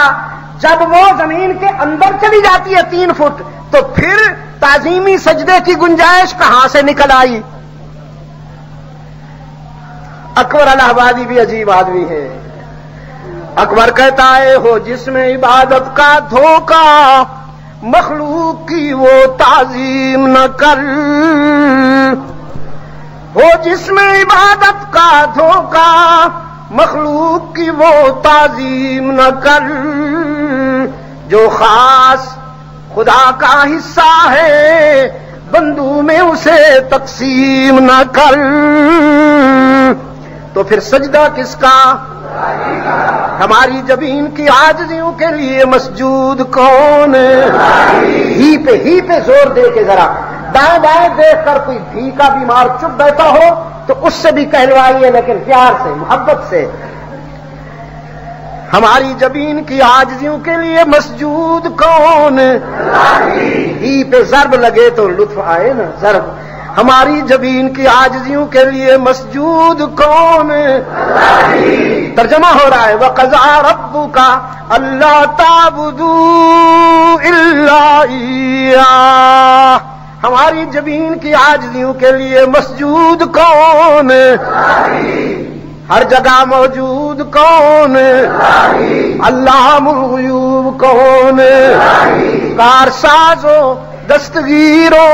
جب وہ زمین کے اندر چلی جاتی ہے 3 فٹ تو پھر تعظیمی سجدے کی گنجائش کہاں سے نکل آئی؟ اکبر الہ آبادی بھی عجیب آدمی ہے۔ اکبر کہتا ہے ہو جس میں عبادت کا دھوکہ مخلوق کی وہ تعظیم نہ کر، ہو جس میں عبادت کا دھوکہ مخلوق کی وہ تعظیم نہ کر، جو خاص خدا کا حصہ ہے بندوں میں اسے تقسیم نہ کر۔ تو پھر سجدہ کس کا؟ ہماری جبین کی عاجزیوں کے لیے مسجود کون؟ ہی پہ زور دے کے ذرا دائیں بائیں دیکھ کر کوئی بھی کا بیمار چپ بیٹھا ہو تو اس سے بھی کہلوائیے، لیکن پیار سے، محبت سے۔ ہماری جبین کی عاجزیوں کے لیے مسجود کون؟ ہی پہ ضرب لگے تو لطف آئے نا، ضرب۔ ہماری جبین کی عاجزیوں کے لیے مسجود کون؟ ترجمہ ہو رہا ہے وَقَضَىٰ رَبُّكَ أَلَّا تَعْبُدُوا إِلَّا إِيَّاهُ۔ ہماری جبین کی عاجزیوں کے لیے مسجود کون؟ ہر جگہ موجود کون؟ علام الغیوب کون؟ کارسازو دستگیرو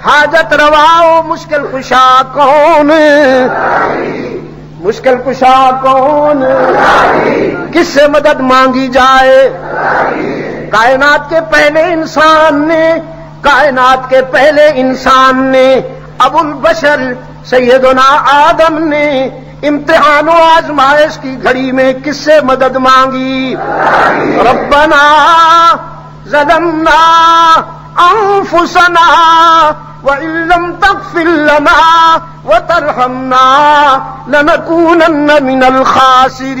حاجت رواؤ مشکل کشا کون؟ مشکل کشا کون؟ کس سے مدد مانگی جائے؟ کائنات کے پہلے انسان نے ابو البشر سیدنا آدم نے امتحان و آزمائش کی گھڑی میں کس سے مدد مانگی؟ ربنا ظلمنا انفسنا وَإِن لَّمْ تَغْفِرْ لَنَا وَتَرْحَمْنَا لَنَكُونَنَّ مِنَ الْخَاسِرِينَ۔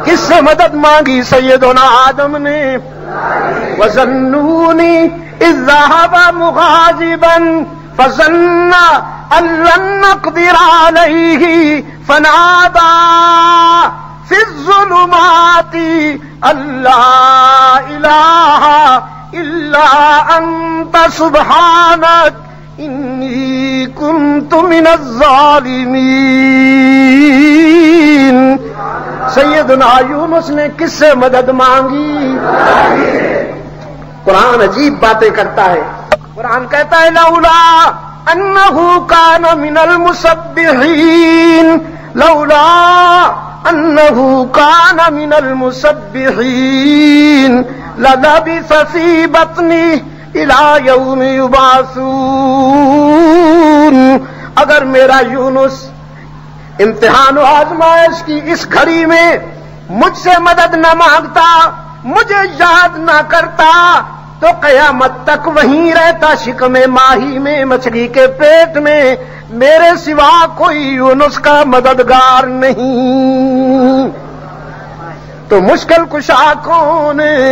کس سے مدد مانگی سیدنا آدم نے؟ وَظَنُّونِ إِذْ ذَهَبَ مُغَاضِبًا فَظَنَّ أَن لَّن نَّقْدِرَ عَلَيْهِ فَنَادَىٰ فِي الظُّلُمَاتِ أَن لَّا إِلَٰهَ إِلَّا أَنتَ سُبْحَانَكَ إِنِّي كُنتُ مِنَ الظَّالِمِينَ۔ سیدنا یونس نے کس سے مدد مانگی؟ قرآن عجیب باتیں کرتا ہے۔ قرآن کہتا ہے لولا انہ کان من المسبحین، لولا انہ کان من المسبحین للبث فی بطنہ الی یوم یبعثون۔ اگر میرا یونس امتحان و آزمائش کی اس گھڑی میں مجھ سے مدد نہ مانگتا، مجھے یاد نہ کرتا، تو قیامت تک وہیں رہتا شکم ماہی میں، مچھلی کے پیٹ میں، میرے سوا کوئی یونس کا مددگار نہیں۔ تو مشکل کشا کون ہے؟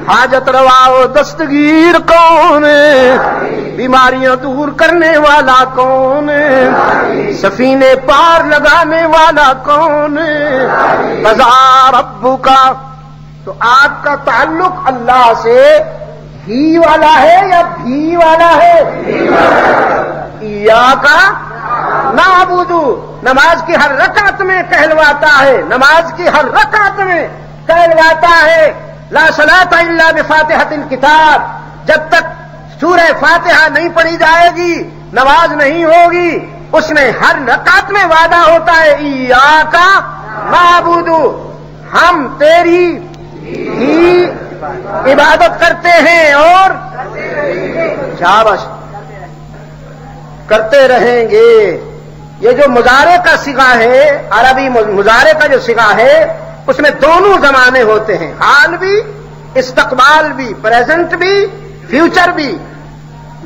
حاجت روا و دستگیر کون ہے؟ بیماریاں دور کرنے والا کون ہے؟ سفینے پار لگانے والا کون ہے؟ قضا ربک۔ تو آپ کا تعلق اللہ سے ہی والا ہے یا بھی والا ہے؟ ایاک نعبد، نماز کی ہر رکعت میں کہلواتا ہے، نماز کی ہر رکعت میں کہلواتا ہے لا صلاۃ الا بفاتحۃ الکتاب۔ جب تک سورہ فاتحہ نہیں پڑھی جائے گی نماز نہیں ہوگی۔ اس میں ہر رکعت میں وعدہ ہوتا ہے ایاک نعبد، ہم تیری ہی عبادت کرتے ہیں اور شاباش کرتے رہیں گے۔ یہ جو مضارع کا صیغہ ہے، عربی مضارع کا جو صیغہ ہے، اس میں دونوں زمانے ہوتے ہیں، حال بھی، استقبال بھی، پریزنٹ بھی، فیوچر بھی۔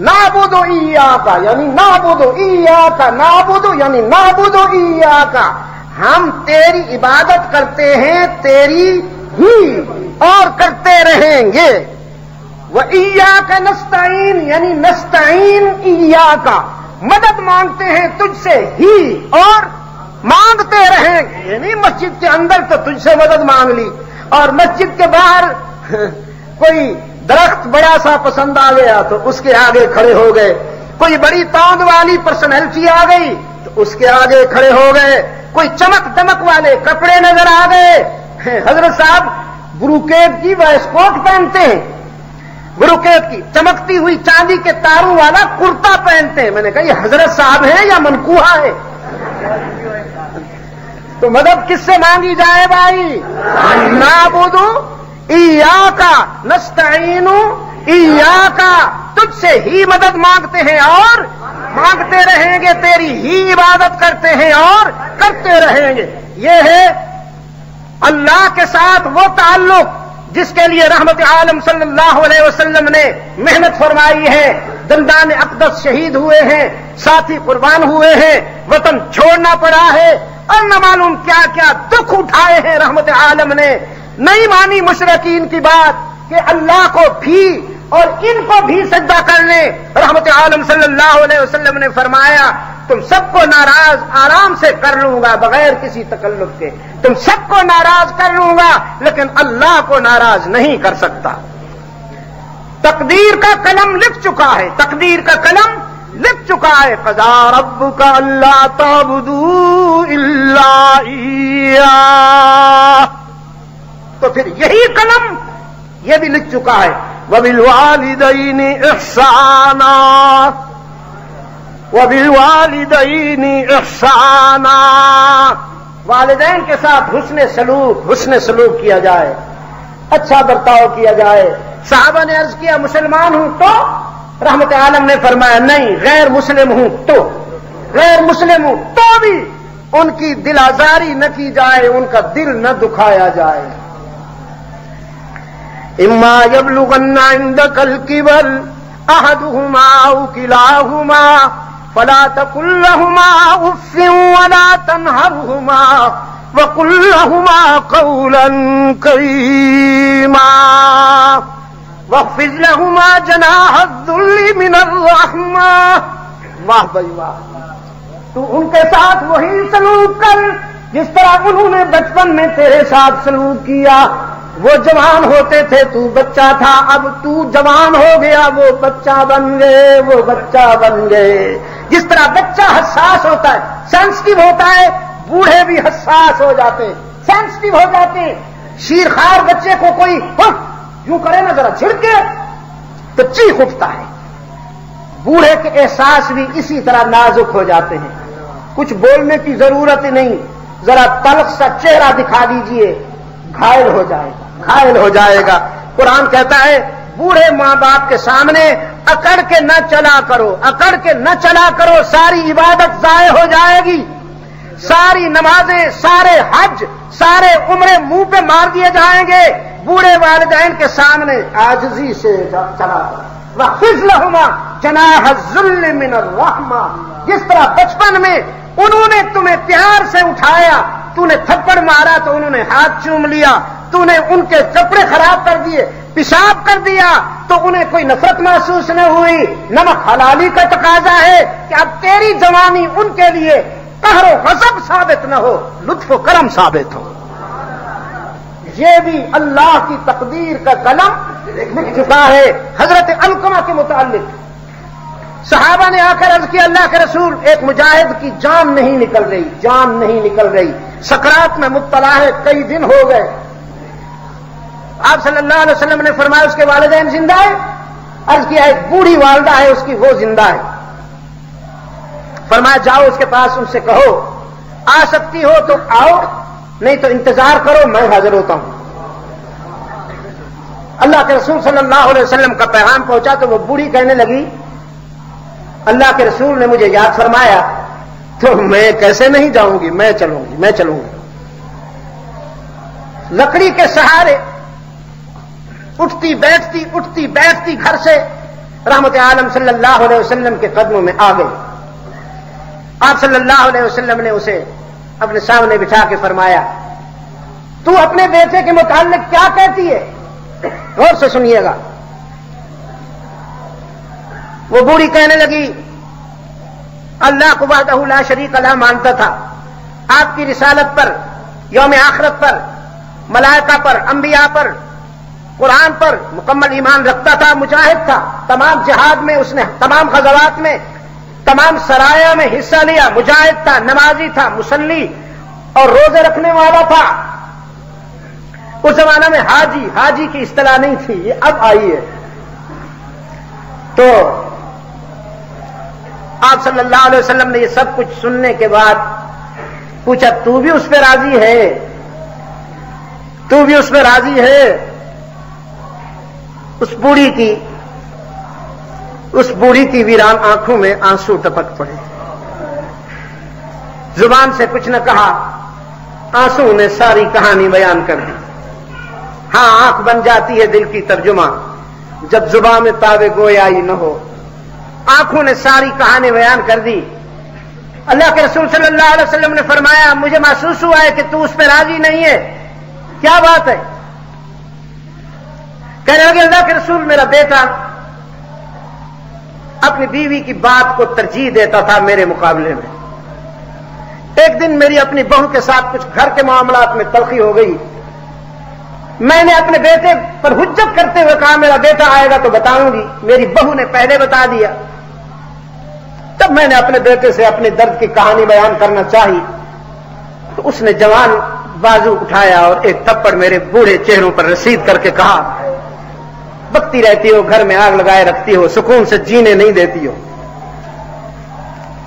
نعبد ایاک یعنی نعبد ایاک، نعبد یعنی نعبد ایاک، ہم تیری عبادت کرتے ہیں تیری ہی اور کرتے رہیں گے۔ وَإِيَّاكَ نَسْتَعِينُ یعنی نستعین ایاک، مدد مانگتے ہیں تجھ سے ہی اور مانگتے رہیں گے۔ یعنی مسجد کے اندر تو تجھ سے مدد مانگ لی، اور مسجد کے باہر کوئی درخت بڑا سا پسند آ گیا تو اس کے آگے کھڑے ہو گئے، کوئی بڑی توند والی پرسنالٹی آ گئی تو اس کے آگے کھڑے ہو گئے، کوئی چمک دمک والے کپڑے نظر آ گئے۔ حضرت صاحب بروکیٹ کی وائس کوٹ پہنتے ہیں، بروکیٹ کی چمکتی ہوئی چاندی کے تاروں والا کرتا پہنتے ہیں۔ میں نے کہا یہ حضرت صاحب ہیں یا منقوہا ہے؟ تو مدد کس سے مانگی جائے بھائی؟ نعبد ایاک نستعین ایاک، تجھ سے ہی مدد مانگتے ہیں اور مانگتے رہیں گے، تیری ہی عبادت کرتے ہیں اور کرتے رہیں گے۔ یہ ہے اللہ کے ساتھ وہ تعلق جس کے لیے رحمت عالم صلی اللہ علیہ وسلم نے محنت فرمائی ہے، دندان اقدس شہید ہوئے ہیں، ساتھی قربان ہوئے ہیں، وطن چھوڑنا پڑا ہے، اور نہ معلوم کیا کیا دکھ اٹھائے ہیں۔ رحمت عالم نے نہیں مانی مشرکین کی بات کہ اللہ کو بھی اور ان کو بھی سجدہ کرنے۔ رحمت عالم صلی اللہ علیہ وسلم نے فرمایا تم سب کو ناراض آرام سے کر لوں گا بغیر کسی تکلف کے، تم سب کو ناراض کر لوں گا لیکن اللہ کو ناراض نہیں کر سکتا۔ تقدیر کا قلم لکھ چکا ہے، تقدیر کا قلم لکھ چکا ہے، قضا ربک الا تعبدوا الا ایاہ۔ تو پھر یہی قلم یہ بھی لکھ چکا ہے وبالوالدین احسانا، وبالوالدین احسانا، والدین کے ساتھ حسن سلوک کیا جائے، اچھا برتاؤ کیا جائے۔ صحابہ نے عرض کیا مسلمان ہوں تو؟ رحمت عالم نے فرمایا نہیں، غیر مسلم ہوں تو، غیر مسلم ہوں تو بھی ان کی دل آزاری نہ کی جائے، ان کا دل نہ دکھایا جائے۔ اما یبلغن عندک الکبر احدہما او کلاہما فلا تقل لهما اف ولا تنهرهما وقل لهما قولا كريما واخفض لهما جناح الذل من الرحمة. واہ بھائی واہ، تو ان کے ساتھ وہی سلوک کر جس طرح انہوں نے بچپن میں تیرے ساتھ سلوک کیا. وہ جوان ہوتے تھے، تو بچہ تھا، اب تو جوان ہو گیا، وہ بچہ بن گئے، وہ بچہ بن گئے. جس طرح بچہ حساس ہوتا ہے، سینسٹیو ہوتا ہے، بوڑھے بھی حساس ہو جاتے ہیں، سینسٹیو ہو جاتے ہیں. شیرخوار بچے کو کوئی یوں کرے نا ذرا جھڑکے تو چیخ اٹھتا ہے. بوڑھے کے احساس بھی اسی طرح نازک ہو جاتے ہیں. کچھ بولنے کی ضرورت ہی نہیں، ذرا تلخ سا چہرہ دکھا دیجئے، گھائل ہو جائے گا، گھائل ہو جائے گا. قرآن کہتا ہے بوڑھے ماں باپ کے سامنے اکڑ کے نہ چلا کرو، اکڑ کے نہ چلا کرو، ساری عبادت ضائع ہو جائے گی، ساری نمازیں، سارے حج، سارے عمرے منہ پہ مار دیے جائیں گے. بوڑھے والدین کے سامنے عاجزی سے چلا کرو. وَخْفِضْ لَهُمَا جَنَاحَ الذُّلِّ مِنَ الرَّحْمَةِ. جس طرح بچپن میں انہوں نے تمہیں پیار سے اٹھایا، تو نے تھپڑ مارا تو انہوں نے ہاتھ چوم لیا، تو نے ان کے کپڑے خراب کر دیے، پیشاب کر دیا تو انہیں کوئی نفرت محسوس نہ ہوئی. نمک حلالی کا تقاضا ہے کہ اب تیری جوانی ان کے لیے قہر و غضب ثابت نہ ہو، لطف و کرم ثابت ہو. یہ بھی اللہ کی تقدیر کا قلم لکھ چکا ہے. حضرت علقمہ کے متعلق صحابہ نے آ کر عرض کیا اللہ کے رسول، ایک مجاہد کی جان نہیں نکل رہی، جان نہیں نکل رہی، سکرات میں مبتلا ہے، کئی دن ہو گئے. آپ صلی اللہ علیہ وسلم نے فرمایا اس کے والدین زندہ ہے؟ عرض کیا ایک بوڑھی والدہ ہے اس کی، وہ زندہ ہے. فرمایا جاؤ اس کے پاس، ان سے کہو آ سکتی ہو تو آؤ، نہیں تو انتظار کرو، میں حاضر ہوتا ہوں. اللہ کے رسول صلی اللہ علیہ وسلم کا پیغام پہنچا تو وہ بوڑھی کہنے لگی اللہ کے رسول نے مجھے یاد فرمایا تو میں کیسے نہیں جاؤں گی، میں چلوں گی، میں چلوں گی. لکڑی کے سہارے اٹھتی بیٹھتی گھر سے رحمت عالم صلی اللہ علیہ وسلم کے قدموں میں آ گئی. آپ صلی اللہ علیہ وسلم نے اسے اپنے سامنے بٹھا کے فرمایا تو اپنے بیٹے کے متعلق کیا کہتی ہے؟ غور سے سنیے گا. وہ بوڑھی کہنے لگی اللہ کو وحدہ لا شریک لہ مانتا تھا، آپ کی رسالت پر، یوم آخرت پر، ملائکہ پر، انبیاء پر، قرآن پر مکمل ایمان رکھتا تھا، مجاہد تھا، تمام جہاد میں اس نے، تمام غزوات میں، تمام سرایہ میں حصہ لیا، مجاہد تھا، نمازی تھا، مصلی اور روزے رکھنے والا تھا. اس زمانہ میں حاجی کی اصطلاح نہیں تھی، یہ اب آئی ہے. تو آپ صلی اللہ علیہ وسلم نے یہ سب کچھ سننے کے بعد پوچھا تو بھی اس پہ راضی ہے؟ تو بھی اس پہ راضی ہے؟ اس بوڑھی کی ویران آنکھوں میں آنسو ٹپک پڑے، زبان سے کچھ نہ کہا، آنسو نے ساری کہانی بیان کر دی. ہاں آنکھ بن جاتی ہے دل کی ترجمہ جب زبان میں تابع گویائی نہ ہو. آنکھوں نے ساری کہانی بیان کر دی. اللہ کے رسول صلی اللہ علیہ وسلم نے فرمایا مجھے محسوس ہوا ہے کہ تو اس پہ راضی نہیں ہے، کیا بات ہے؟ کہنے لگے اللہ کے رسول میرا بیٹا اپنی بیوی کی بات کو ترجیح دیتا تھا میرے مقابلے میں. ایک دن میری اپنی بہو کے ساتھ کچھ گھر کے معاملات میں تلخی ہو گئی. میں نے اپنے بیٹے پر حجت کرتے ہوئے کہا میرا بیٹا آئے گا تو بتاؤں گی. میری بہو نے پہلے بتا دیا. تب میں نے اپنے بیٹے سے اپنے درد کی کہانی بیان کرنا چاہی تو اس نے جوان بازو اٹھایا اور ایک تھپڑ میرے بوڑھے چہروں پر رسید کر کے کہا بکتی رہتی ہو، گھر میں آگ لگائے رکھتی ہو، سکون سے جینے نہیں دیتی ہو.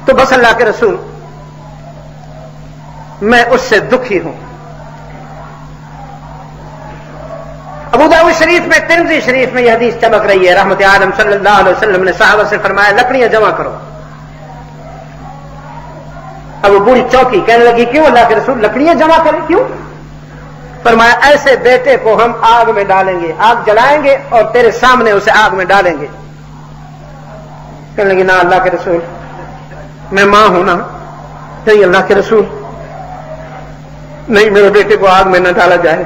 تو بس اللہ کے رسول میں اس سے دکھی ہوں. ابو داؤد شریف میں، ترمذی شریف میں یہ حدیث چمک رہی ہے. رحمت عالم صلی اللہ علیہ وسلم نے صحابہ سے فرمایا لکڑیاں جمع کرو. اب وہ بوڑھی چوکی، کہنے لگی کیوں اللہ کے رسول لکڑیاں جمع کریں؟ کیوں؟ فرمایا ایسے بیٹے کو ہم آگ میں ڈالیں گے، آگ جلائیں گے اور تیرے سامنے اسے آگ میں ڈالیں گے۔ کہنے لگی نا اللہ کے رسول، میں ماں ہوں نا، نہیں اللہ کے رسول، نہیں میرے بیٹے کو آگ میں نہ ڈالا جائے،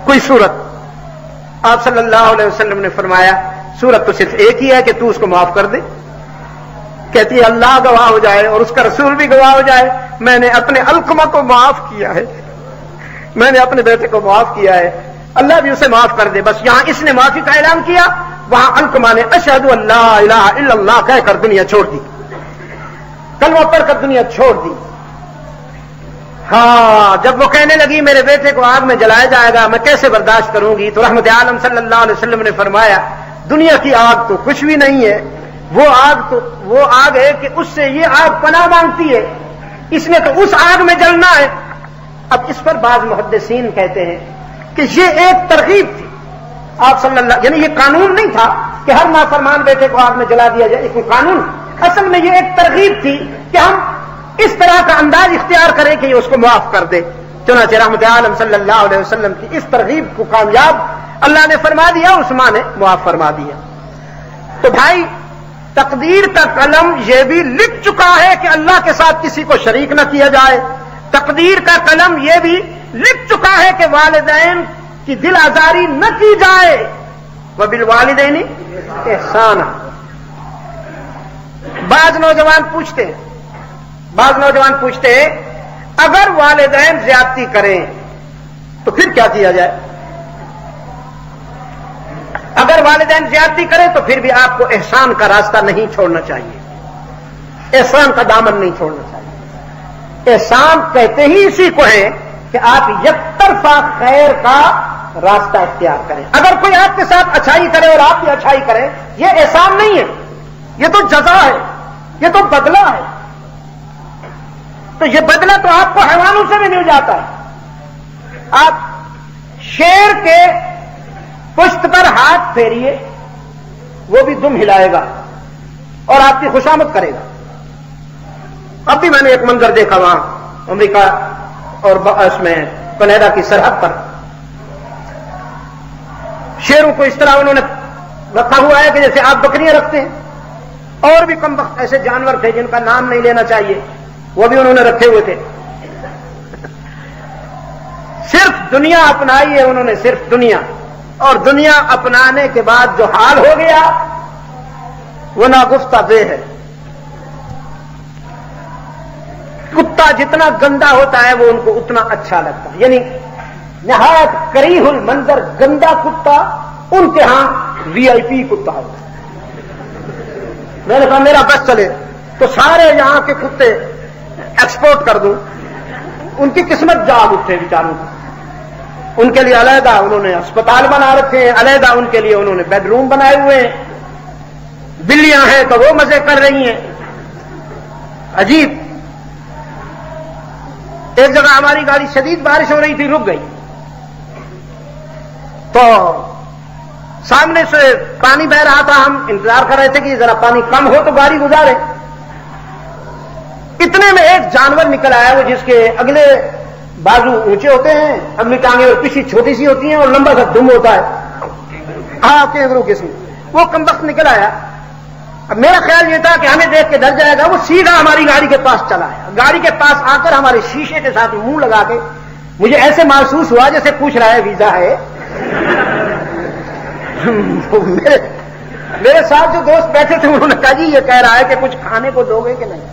کوئی صورت؟ آپ صلی اللہ علیہ وسلم نے فرمایا صورت تو صرف ایک ہی ہے کہ تو اس کو معاف کر دے۔ کہتی ہے اللہ گواہ ہو جائے اور اس کا رسول بھی گواہ ہو جائے، میں نے اپنے علقمہ کو معاف کیا ہے، میں نے اپنے بیٹے کو معاف کیا ہے، اللہ بھی اسے معاف کر دے۔ بس یہاں اس نے معافی کا اعلان کیا، وہاں علقمہ نے اشہد ان لا الہ الا اللہ کہہ کر دنیا چھوڑ دی، کلمہ پڑھ کر دنیا چھوڑ دی۔ ہاں جب وہ کہنے لگی میرے بیٹے کو آگ میں جلایا جائے گا، میں کیسے برداشت کروں گی، تو رحمت عالم صلی اللہ علیہ وسلم نے فرمایا دنیا کی آگ تو کچھ بھی نہیں ہے، وہ آگ ہے کہ اس سے یہ آگ پناہ مانگتی ہے، اس نے تو اس آگ میں جلنا ہے۔ اب اس پر بعض محدثین کہتے ہیں کہ یہ ایک ترغیب تھی آپ صلی اللہ، یعنی یہ قانون نہیں تھا کہ ہر نافرمان بیٹے کو آگ میں جلا دیا جائے، ایک قانون، اصل میں یہ ایک ترغیب تھی کہ ہم اس طرح کا انداز اختیار کریں کہ یہ اس کو معاف کر دے۔ چنانچہ رحمت عالم صلی اللہ علیہ وسلم کی اس ترغیب کو کامیاب اللہ نے فرما دیا، عثمان نے معاف فرما دیا۔ تو بھائی تقدیر کا قلم یہ بھی لکھ چکا ہے کہ اللہ کے ساتھ کسی کو شریک نہ کیا جائے، تقدیر کا قلم یہ بھی لکھ چکا ہے کہ والدین کی دل آزاری نہ کی جائے، وبالوالدین احسانا۔ بعض نوجوان پوچھتے ہیں اگر والدین زیادتی کریں تو پھر کیا کیا جائے؟ اگر والدین زیادتی کریں تو پھر بھی آپ کو احسان کا راستہ نہیں چھوڑنا چاہیے، احسان کا دامن نہیں چھوڑنا چاہیے۔ احسان کہتے ہی اسی کو ہے کہ آپ یک طرفہ خیر کا راستہ اختیار کریں۔ اگر کوئی آپ کے ساتھ اچھائی کرے اور آپ بھی اچھائی کریں، یہ احسان نہیں ہے، یہ تو جزا ہے، یہ تو بدلہ ہے۔ تو یہ بدلہ تو آپ کو حیوانوں سے بھی مل جاتا ہے۔ آپ شیر کے پشت پر ہاتھ پھیریے، وہ بھی دم ہلائے گا اور آپ کی خوشامد کرے گا۔ اب بھی میں نے ایک منظر دیکھا وہاں امریکہ اور اس میں کینیڈا کی سرحد پر، شیروں کو اس طرح انہوں نے رکھا ہوا ہے کہ جیسے آپ بکریاں رکھتے ہیں، اور بھی کم وقت ایسے جانور تھے جن کا نام نہیں لینا چاہیے، وہ بھی انہوں نے رکھے ہوئے تھے۔ صرف دنیا اپنائی ہے انہوں نے، صرف دنیا، اور دنیا اپنانے کے بعد جو حال ہو گیا وہ ناگفتہ بے ہے۔ کتا جتنا گندا ہوتا ہے وہ ان کو اتنا اچھا لگتا ہے، یعنی نہایت کریہ المنظر گندا کتا ان کے ہاں وی آئی پی کتا ہوتا ہے۔ میں نے کہا میرا بس چلے تو سارے یہاں کے کتے ایکسپورٹ کر دوں، ان کی قسمت جاگ اٹھے بیچاروں کی۔ ان کے لیے علیحدہ انہوں نے اسپتال بنا رکھے ہیں، علیحدہ ان کے لیے انہوں نے بیڈ روم بنائے ہوئے ہیں، بلیاں ہیں تو وہ مزے کر رہی ہیں۔ عجیب۔ ایک جگہ ہماری گاڑی شدید بارش ہو رہی تھی، رک گئی، تو سامنے سے پانی بہ رہا تھا، ہم انتظار کر رہے تھے کہ ذرا پانی کم ہو تو گاڑی گزارے۔ اتنے میں ایک جانور نکل آیا، وہ جس کے اگلے بازو اونچے ہوتے ہیں، اگلی ٹانگیں اور پیچھے چھوٹی سی ہوتی ہیں اور لمبا سا دم ہوتا ہے، ہاں کینگرو قسم، وہ کمبخت نکل آیا۔ اب میرا خیال یہ تھا کہ ہمیں دیکھ کے ڈر جائے گا، وہ سیدھا ہماری گاڑی کے پاس چلا آیا، گاڑی کے پاس آ کر ہمارے شیشے کے ساتھ منہ لگا کے، مجھے ایسے محسوس ہوا جیسے پوچھ رہا ہے ویزا ہے۔ میرے ساتھ جو دوست بیٹھے تھے انہوں نے کہا جی یہ کہہ رہا ہے کہ کچھ کھانے کو دو گے کہ نہیں؟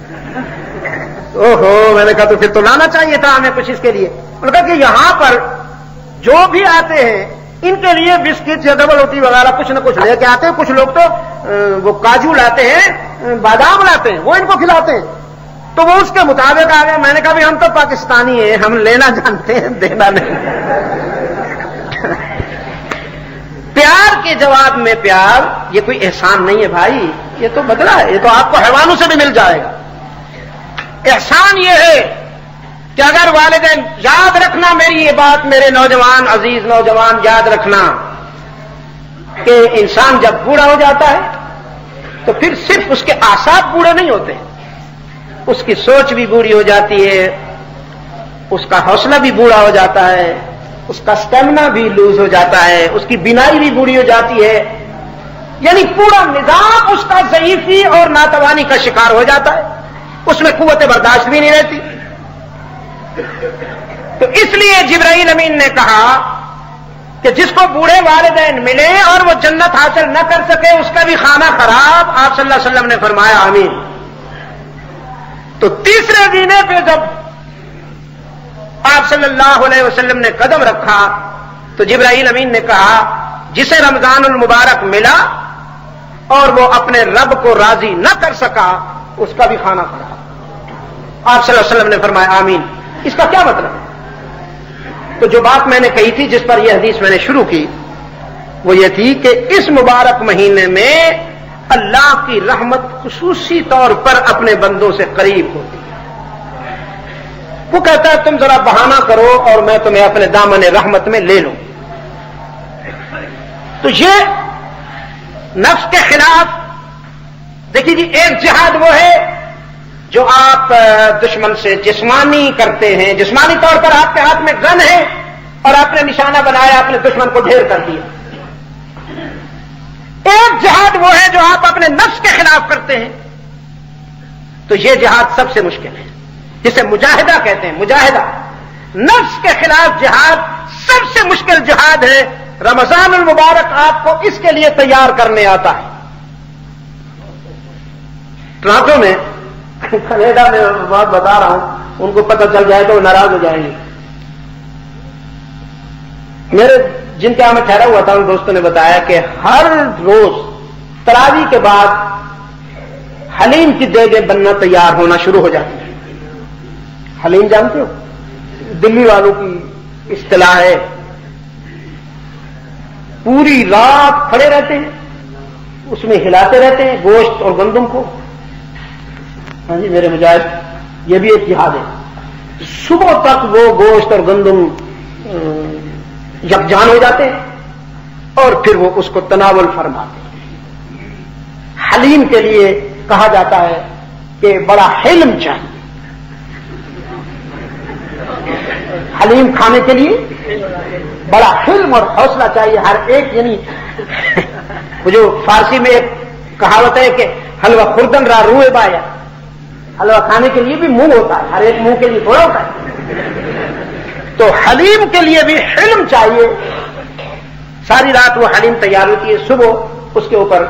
اوہو، میں نے کہا تو پھر تو لانا چاہیے تھا ہمیں کچھ اس کے لیے۔ انہوں نے کہا کہ یہاں پر جو بھی آتے ہیں ان کے لیے بسکٹ یا ڈبل روٹی وغیرہ کچھ نہ کچھ لے کے آتے ہیں، کچھ لوگ تو وہ کاجو لاتے ہیں، بادام لاتے ہیں، وہ ان کو کھلاتے ہیں، تو وہ اس کے مطابق آ گئے۔ میں نے کہا بھی ہم تو پاکستانی ہیں، ہم لینا جانتے ہیں، دینا نہیں۔ پیار کے جواب میں پیار، یہ کوئی احسان نہیں ہے بھائی، یہ تو بدلہ ہے، یہ تو آپ کو حیوانوں سے بھی مل جائے گا۔ احسان یہ ہے کہ اگر والدین، یاد رکھنا میری یہ بات، میرے نوجوان عزیز نوجوان یاد رکھنا کہ انسان جب بوڑھا ہو جاتا ہے تو پھر صرف اس کے اعصاب بوڑھے نہیں ہوتے، اس کی سوچ بھی بوڑھی ہو جاتی ہے، اس کا حوصلہ بھی بوڑھا ہو جاتا ہے، اس کا اسٹیمنا بھی لوز ہو جاتا ہے، اس کی بینائی بھی بوڑھی ہو جاتی ہے، یعنی پورا نظام اس کا ضعیفی اور ناتوانی کا شکار ہو جاتا ہے، اس میں قوت برداشت بھی نہیں رہتی۔ تو اس لیے جبرائیل امین نے کہا کہ جس کو بوڑھے والدین ملے اور وہ جنت حاصل نہ کر سکے اس کا بھی خانہ خراب۔ آپ صلی اللہ علیہ وسلم نے فرمایا آمین۔ تو تیسرے مہینے پہ جب آپ صلی اللہ علیہ وسلم نے قدم رکھا تو جبرائیل امین نے کہا جسے رمضان المبارک ملا اور وہ اپنے رب کو راضی نہ کر سکا اس کا بھی خانہ خراب۔ آپ صلی اللہ علیہ وسلم نے فرمایا آمین۔ اس کا کیا مطلب ہے؟ تو جو بات میں نے کہی تھی، جس پر یہ حدیث میں نے شروع کی، وہ یہ تھی کہ اس مبارک مہینے میں اللہ کی رحمت خصوصی طور پر اپنے بندوں سے قریب ہوتی ہے۔ وہ کہتا ہے تم ذرا بہانہ کرو اور میں تمہیں اپنے دامن رحمت میں لے لوں۔ تو یہ نفس کے خلاف دیکھیے جی، ایک جہاد وہ ہے جو آپ دشمن سے جسمانی کرتے ہیں، جسمانی طور پر آپ کے ہاتھ میں گن ہے اور آپ نے نشانہ بنایا، اپنے دشمن کو ڈھیر کر دیا۔ ایک جہاد وہ ہے جو آپ اپنے نفس کے خلاف کرتے ہیں، تو یہ جہاد سب سے مشکل ہے، جسے مجاہدہ کہتے ہیں۔ مجاہدہ نفس کے خلاف جہاد سب سے مشکل جہاد ہے۔ رمضان المبارک آپ کو اس کے لیے تیار کرنے آتا ہے۔ ٹورانٹو میں، کینیڈا میں بات بتا رہا ہوں، ان کو پتہ چل جائے تو وہ ناراض ہو جائیں گے۔ میرے جن کے یہاں میں ٹھہرا ہوا تھا ان دوستوں نے بتایا کہ ہر روز تراویح کے بعد حلیم کی دیگیں بننا تیار ہونا شروع ہو جاتی ہیں۔ حلیم جانتے ہو؟ دلی والوں کی اصطلاح ہے۔ پوری رات کھڑے رہتے ہیں، اس میں ہلاتے رہتے ہیں گوشت اور گندم کو۔ ہاں جی میرے مجاہد، یہ بھی ایک جہاد ہے۔ صبح تک وہ گوشت اور گندم یکجان ہو جاتے ہیں اور پھر وہ اس کو تناول فرماتے ہیں۔ حلیم کے لیے کہا جاتا ہے کہ بڑا حلم چاہیے۔ حلیم کھانے کے لیے بڑا حلم اور حوصلہ چاہیے ہر ایک، یعنی وہ جو فارسی میں ایک کہاوت ہے کہ حلوہ خوردن را روئے بایا، حلوہ کھانے کے لیے بھی منہ ہوتا ہے، ہر ایک منہ کے لیے تھوڑا ہوتا ہے۔ تو حلیم کے لیے بھی حلم چاہیے۔ ساری رات وہ حلیم تیار ہوتی ہے، صبح اس کے اوپر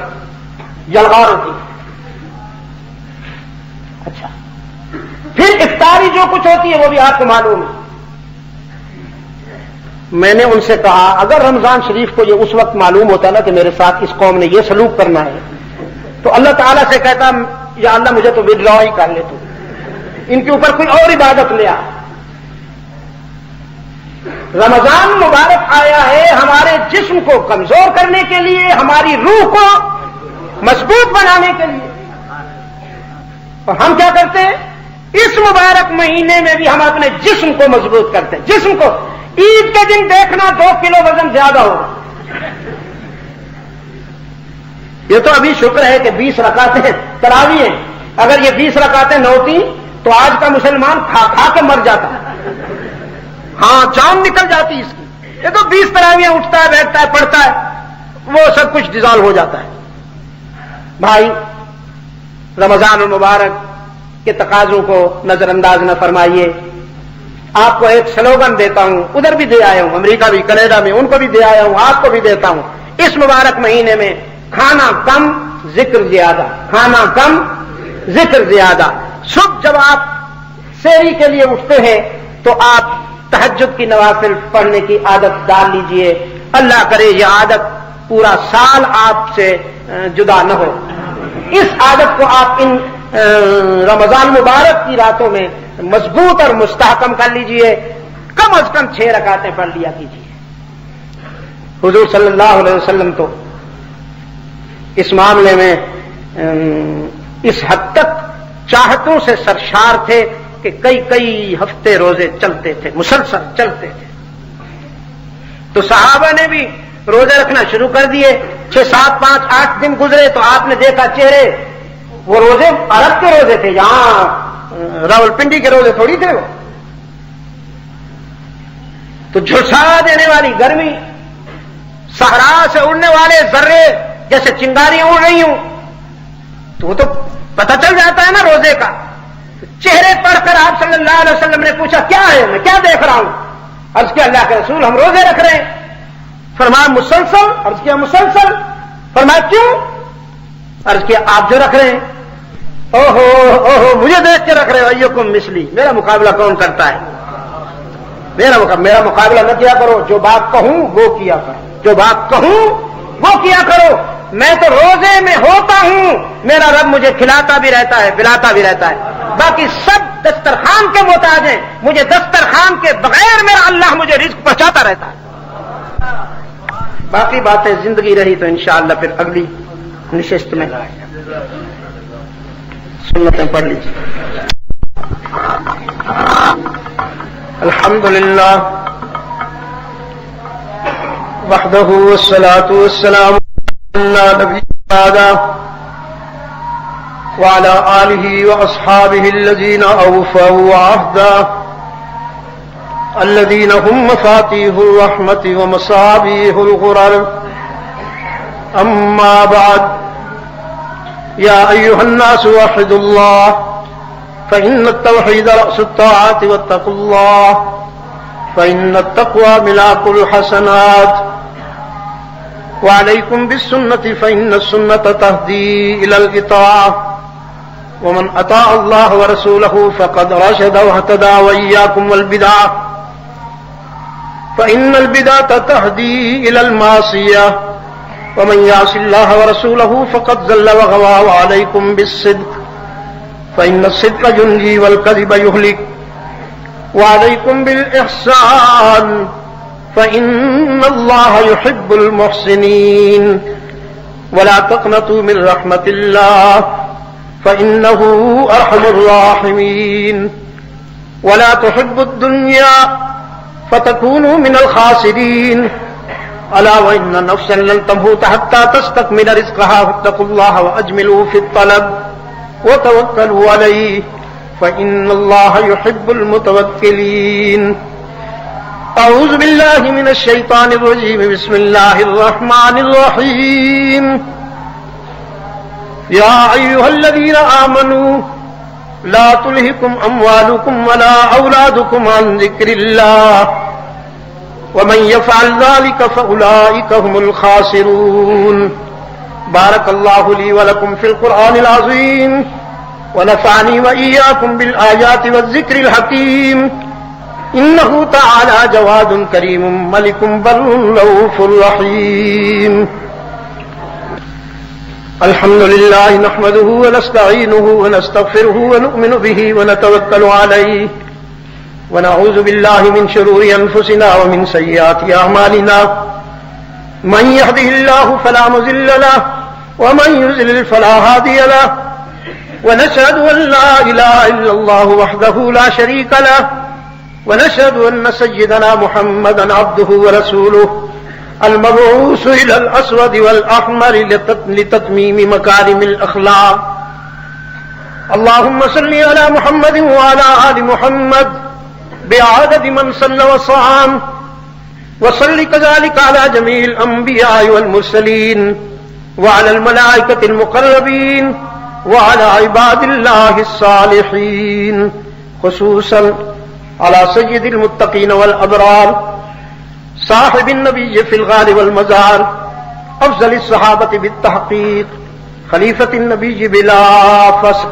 جلغار ہوتی ہے۔ اچھا، پھر افطاری جو کچھ ہوتی ہے وہ بھی آپ کو معلوم ہے۔ میں نے ان سے کہا اگر رمضان شریف کو یہ اس وقت معلوم ہوتا نا کہ میرے ساتھ اس قوم نے یہ سلوک کرنا ہے تو اللہ تعالیٰ سے کہتا یا اللہ مجھے تو وڈرا ہی کر لے، تو ان کے اوپر کوئی اور عبادت لیا۔ رمضان مبارک آیا ہے ہمارے جسم کو کمزور کرنے کے لیے، ہماری روح کو مضبوط بنانے کے لیے، اور ہم کیا کرتے ہیں اس مبارک مہینے میں بھی ہم اپنے جسم کو مضبوط کرتے ہیں۔ جسم کو عید کے دن دیکھنا 2 کلو وزن زیادہ ہوگا۔ یہ تو ابھی شکر ہے کہ 20 رکعتیں تراویح ہیں، اگر یہ 20 رکعتیں نہ ہوتی تو آج کا مسلمان کھا کھا کے مر جاتا۔ ہاں جان نکل جاتی اس کی۔ یہ تو 20 تراویح اٹھتا ہے، بیٹھتا ہے، پڑھتا ہے، وہ سب کچھ ڈیزالو ہو جاتا ہے۔ بھائی رمضان المبارک کے تقاضوں کو نظر انداز نہ فرمائیے۔ آپ کو ایک سلوگن دیتا ہوں، ادھر بھی دے آیا ہوں، امریکہ بھی، کینیڈا میں، ان کو بھی دے آیا ہوں، آپ کو بھی دیتا ہوں۔ اس مبارک مہینے میں کھانا کم ذکر زیادہ، کھانا کم ذکر زیادہ۔ صبح جب آپ سحری کے لیے اٹھتے ہیں تو آپ تہجد کی نوافل پڑھنے کی عادت ڈال لیجئے۔ اللہ کرے یہ عادت پورا سال آپ سے جدا نہ ہو۔ اس عادت کو آپ ان رمضان مبارک کی راتوں میں مضبوط اور مستحکم کر لیجئے۔ کم از کم 6 رکعتیں پڑھ لیا کیجیے۔ حضور صلی اللہ علیہ وسلم تو اس معاملے میں اس حد تک چاہتوں سے سرشار تھے کہ کئی ہفتے روزے چلتے تھے، مسلسل چلتے تھے۔ تو صحابہ نے بھی روزے رکھنا شروع کر دیے۔ 6، 7، 5، 8 دن گزرے تو آپ نے دیکھا چہرے، وہ روزے عرب کے روزے تھے، یہاں راولپنڈی کے روزے تھوڑی تھے وہ، تو جھلسا دینے والی گرمی، صحرا سے اڑنے والے ذرے جیسے چنگاریاں اڑ رہی ہوں، تو وہ تو پتہ چل جاتا ہے نا روزے کا۔ چہرے پڑھ کر آپ صلی اللہ علیہ وسلم نے پوچھا کیا ہے، میں کیا دیکھ رہا ہوں؟ عرض کیا اللہ کے رسول ہم روزے رکھ رہے ہیں۔ فرمایا مسلسل؟ عرض کیا مسلسل۔ فرمایا کیوں؟ عرض کیا آپ جو رکھ رہے ہیں۔ اوہو اوہو مجھے دیکھ کے رکھ رہے ہو، ایکم مثلی، میرا مقابلہ کون کرتا ہے؟ میرا مقابلہ نہ کیا کرو، جو بات کہوں وہ کیا کرو، جو بات کہوں وہ کیا کرو۔ میں تو روزے میں ہوتا ہوں، میرا رب مجھے کھلاتا بھی رہتا ہے پلاتا بھی رہتا ہے، باقی سب دسترخوان کے محتاج ہیں، مجھے دسترخوان کے بغیر میرا اللہ مجھے رزق پہنچاتا رہتا ہے۔ باقی باتیں زندگی رہی تو انشاءاللہ پھر اگلی نشست میں سنتیں پڑھ لیجیے۔ الحمدللہ وحدہ والصلاة والسلام علی نبی وعلى آلہ واصحابہ الذین اوفوا عہدہ الذین هم مفاتیح الرحمة ومصابیح الغرر، اما بعد، یا ایہا الناس وحدوا اللہ فإن التوحید رأس الطاعات واتقوا اللہ فإن التقوى ملاك الحسنات، وعليكم بالسنة فإن السنة تهدي إلى الإطاعة، ومن أطاع الله ورسوله فقد رشد واهتدى، وإياكم والبدع فإن البدعة تهدي إلى المعصية، ومن يعص الله ورسوله فقد ضل وغوى، وعليكم بالصدق فإن الصدق ينجي والكذب يهلك، وعليكم بالإحسان فإن الله يحب المحسنين، ولا تقنطوا من رحمة الله فإنه أرحم الراحمين، ولا تحبوا الدنيا فتكونوا من الخاسرين، ألا وإن نفسا لن تموت حتى تستكمل رزقها، فاتقوا الله وأجملوا في الطلب وتوكلوا عليه فإن الله يحب المتوكلين۔ أعوذ بالله من الشيطان الرجيم، بسم الله الرحمن الرحيم، يا أيها الذين آمنوا لا تلهكم أموالكم ولا أولادكم عن ذكر الله ومن يفعل ذلك فأولئك هم الخاسرون۔ بارك الله لي ولكم في القرآن العظيم، ونفعني وإياكم بالآيات والذكر الحكيم، إنه تعالى جواد كريم ملك بر رؤوف رحيم۔ الحمد لله نحمده ونستعينه ونستغفره ونؤمن به ونتوكل عليه، ونعوذ بالله من شرور أنفسنا ومن سيئات أعمالنا، من يهده الله فلا مضل له ومن يضلل فلا هادي له، ونشهد أن لا إله إلا الله وحده لا شريك له، ونشهد أن سيدنا محمدا عبده ورسوله المبعوث إلى الأسود والأحمر لتتميم مكارم الأخلاق۔ اللهم صل على محمد وعلى آل محمد بعدد من صلى وصام، وصل كذلك على جميع الأنبياء والمرسلين وعلى الملائكة المقربين وعلى عباد الله الصالحين، خصوصا على سيد المتقين والأبرار صاحب النبي في الغار والمزار، أفضل الصحابة بالتحقيق، خليفة النبي بلا فصل،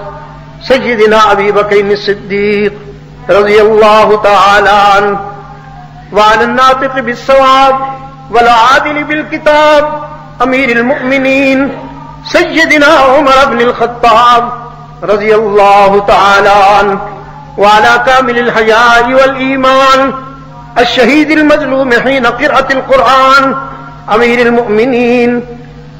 سيدنا أبي بكر الصديق رضي الله تعالى عنه، وعلى الناطق بالصواب والعادل بالكتاب أمير المؤمنين سيدنا عمر بن الخطاب رضي الله تعالى عنه، وعلى كامل الحياء والإيمان الشهيد المظلوم حين قراءة القرآن أمير المؤمنين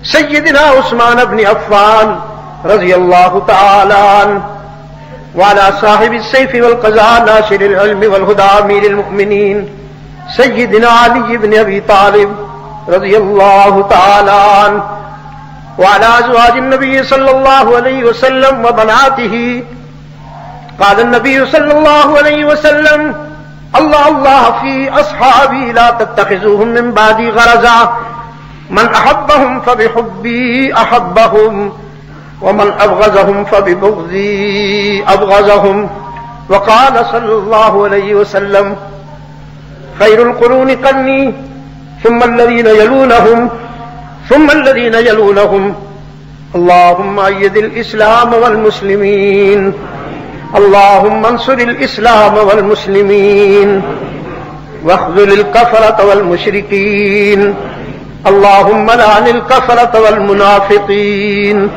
سيدنا عثمان بن عفان رضي الله تعالى عنه، وعلى صاحب السيف والقضاء ناصر العلم والهدى أمير المؤمنين سيدنا علي بن أبي طالب رضي الله تعالى عنه، وعلى أزواج النبي صلى الله عليه وسلم وبناته، قال النبي صلى الله عليه وسلم اللہ اللہ فی اصحابی لا تتخذوهم من بعدی غرضا من احبهم فبحبی احبهم ومن ابغضهم فببغضی ابغضهم وقال صلی اللہ علیہ وسلم خیر القرون قرنی ثم الذین یلونهم ثم الذین یلونهم اللهم أيد الإسلام والمسلمين اللهم انصر الإسلام والمسلمين واخذل الكفرة والمشركين اللهم لعن الكفرة والمنافقين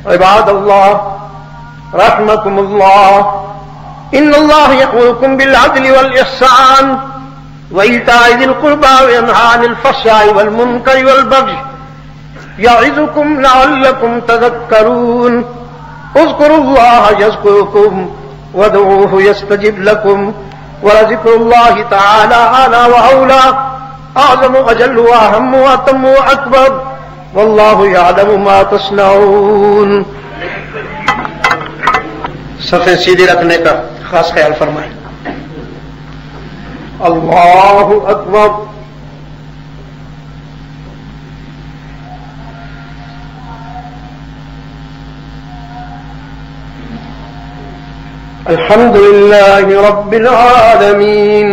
عباد الله رحمكم الله إن الله يأمركم بالعدل والإحسان وإيتاء ذي القربى وينهى عن الفحشاء والمنكر والبغي يعظكم لعلكم تذكرون اذكروا الله يذكركم وادعوه يستجب لكم ولذكر الله تعالى أعلى وأولى أعظم وأجل وأهم وأتم وأكبر والله يعلم ما تصنعون. صفیں سیدھی رکھنے کا خاص خیال فرمائیں. اللہ اکبر. الحمد لله رب العالمين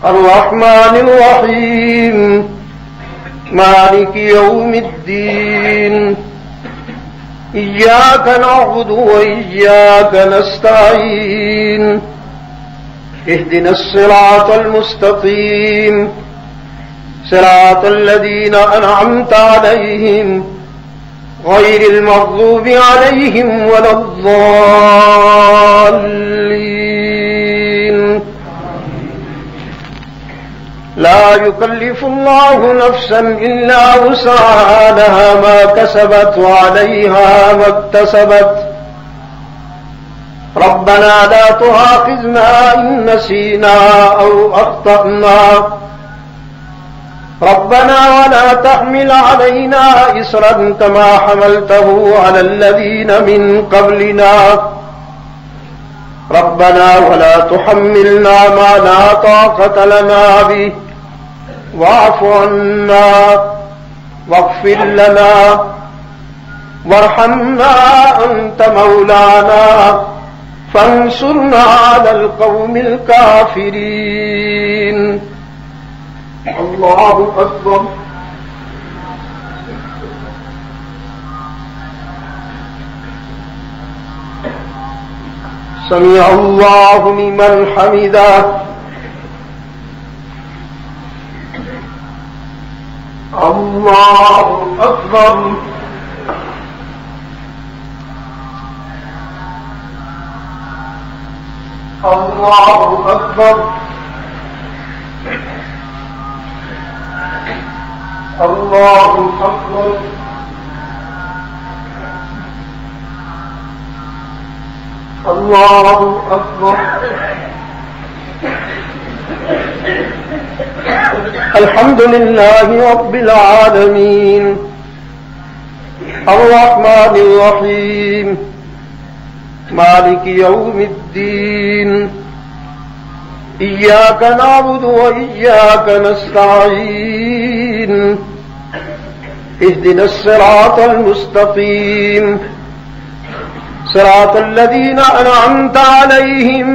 الرحمن الرحيم مالك يوم الدين إياك نعبد وإياك نستعين اهدنا الصراط المستقيم صراط الذين أنعمت عليهم غير المغضوب عليهم ولا الضالين. لا يكلف الله نفسا إلا وسعها لها ما كسبت وعليها ما اكتسبت. ربنا لا تؤاخذنا إن نسينا أو أخطأنا ربنا ولا تحمل علينا إصرا كما حملته على الذين من قبلنا ربنا ولا تحملنا ما لا طاقة لنا به واعف عنا واغفر لنا وارحمنا أنت مولانا فانصرنا على القوم الكافرين. اللہ اکبر. سمع اللہ لمن حمدہ. اللہ اکبر. اللہ اکبر. اللہ اکبر. اللہ اکبر. الحمد للہ رب العالمین الرحمن الرحیم مالک یوم الدین إياك نعبد وإياك نستعين اهدنا الصراط المستقيم صراط الذين أنعمت عليهم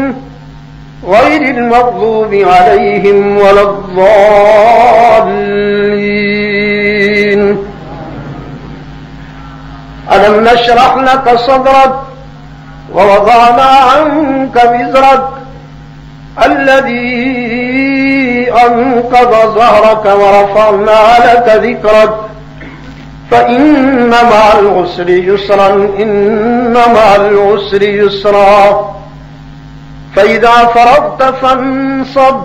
غير المغضوب عليهم ولا الضالين. ألم نشرح لك صدرك ووضعنا عنك وزرك الذي أنقض ظهرك ورفعنا لك ذكرك فإن مع العسر يسرا إن مع العسر يسرا فإذا فرغت فانصب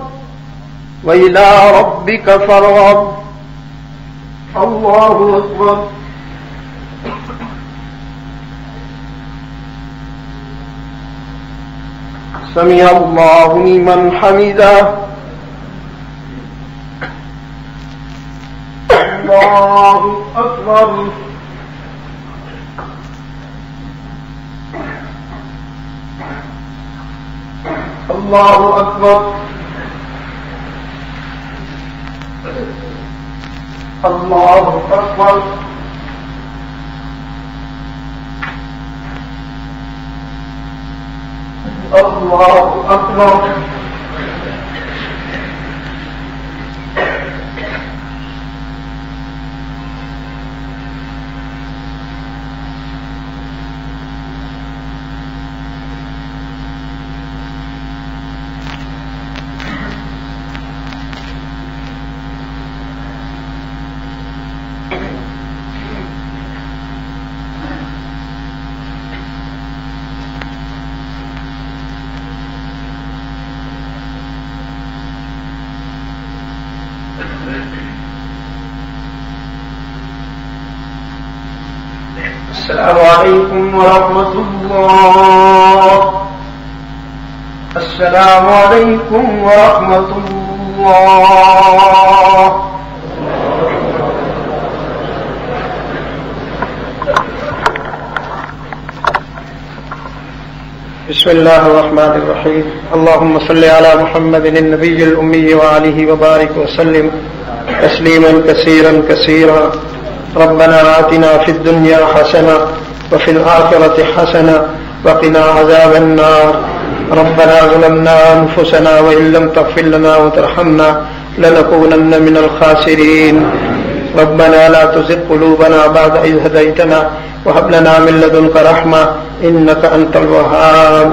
وإلى ربك فارغب. الله أكبر. سمع الله لمن حمده. الله أكبر. اللہ اکبر اللہ اکبر اللہ اکبر السلام علیکم ورحمۃ اللہ السلام علیکم ورحمۃ اللہ بسم اللہ الرحمن الرحیم اللهم صل علی محمد النبی الأمی وآلہ وبارک وسلم تسلیما کثیرا کثیرا ربنا آتنا في الدنيا حسنة وفي الآخرة حسنة وقنا عذاب النار ربنا ظلمنا أنفسنا وإن لم تغفر لنا وترحمنا لنكونن من الخاسرين ربنا لا تزغ قلوبنا بعد إذ هديتنا وهب لنا من لدنك رحمة إنك أنت الوهاب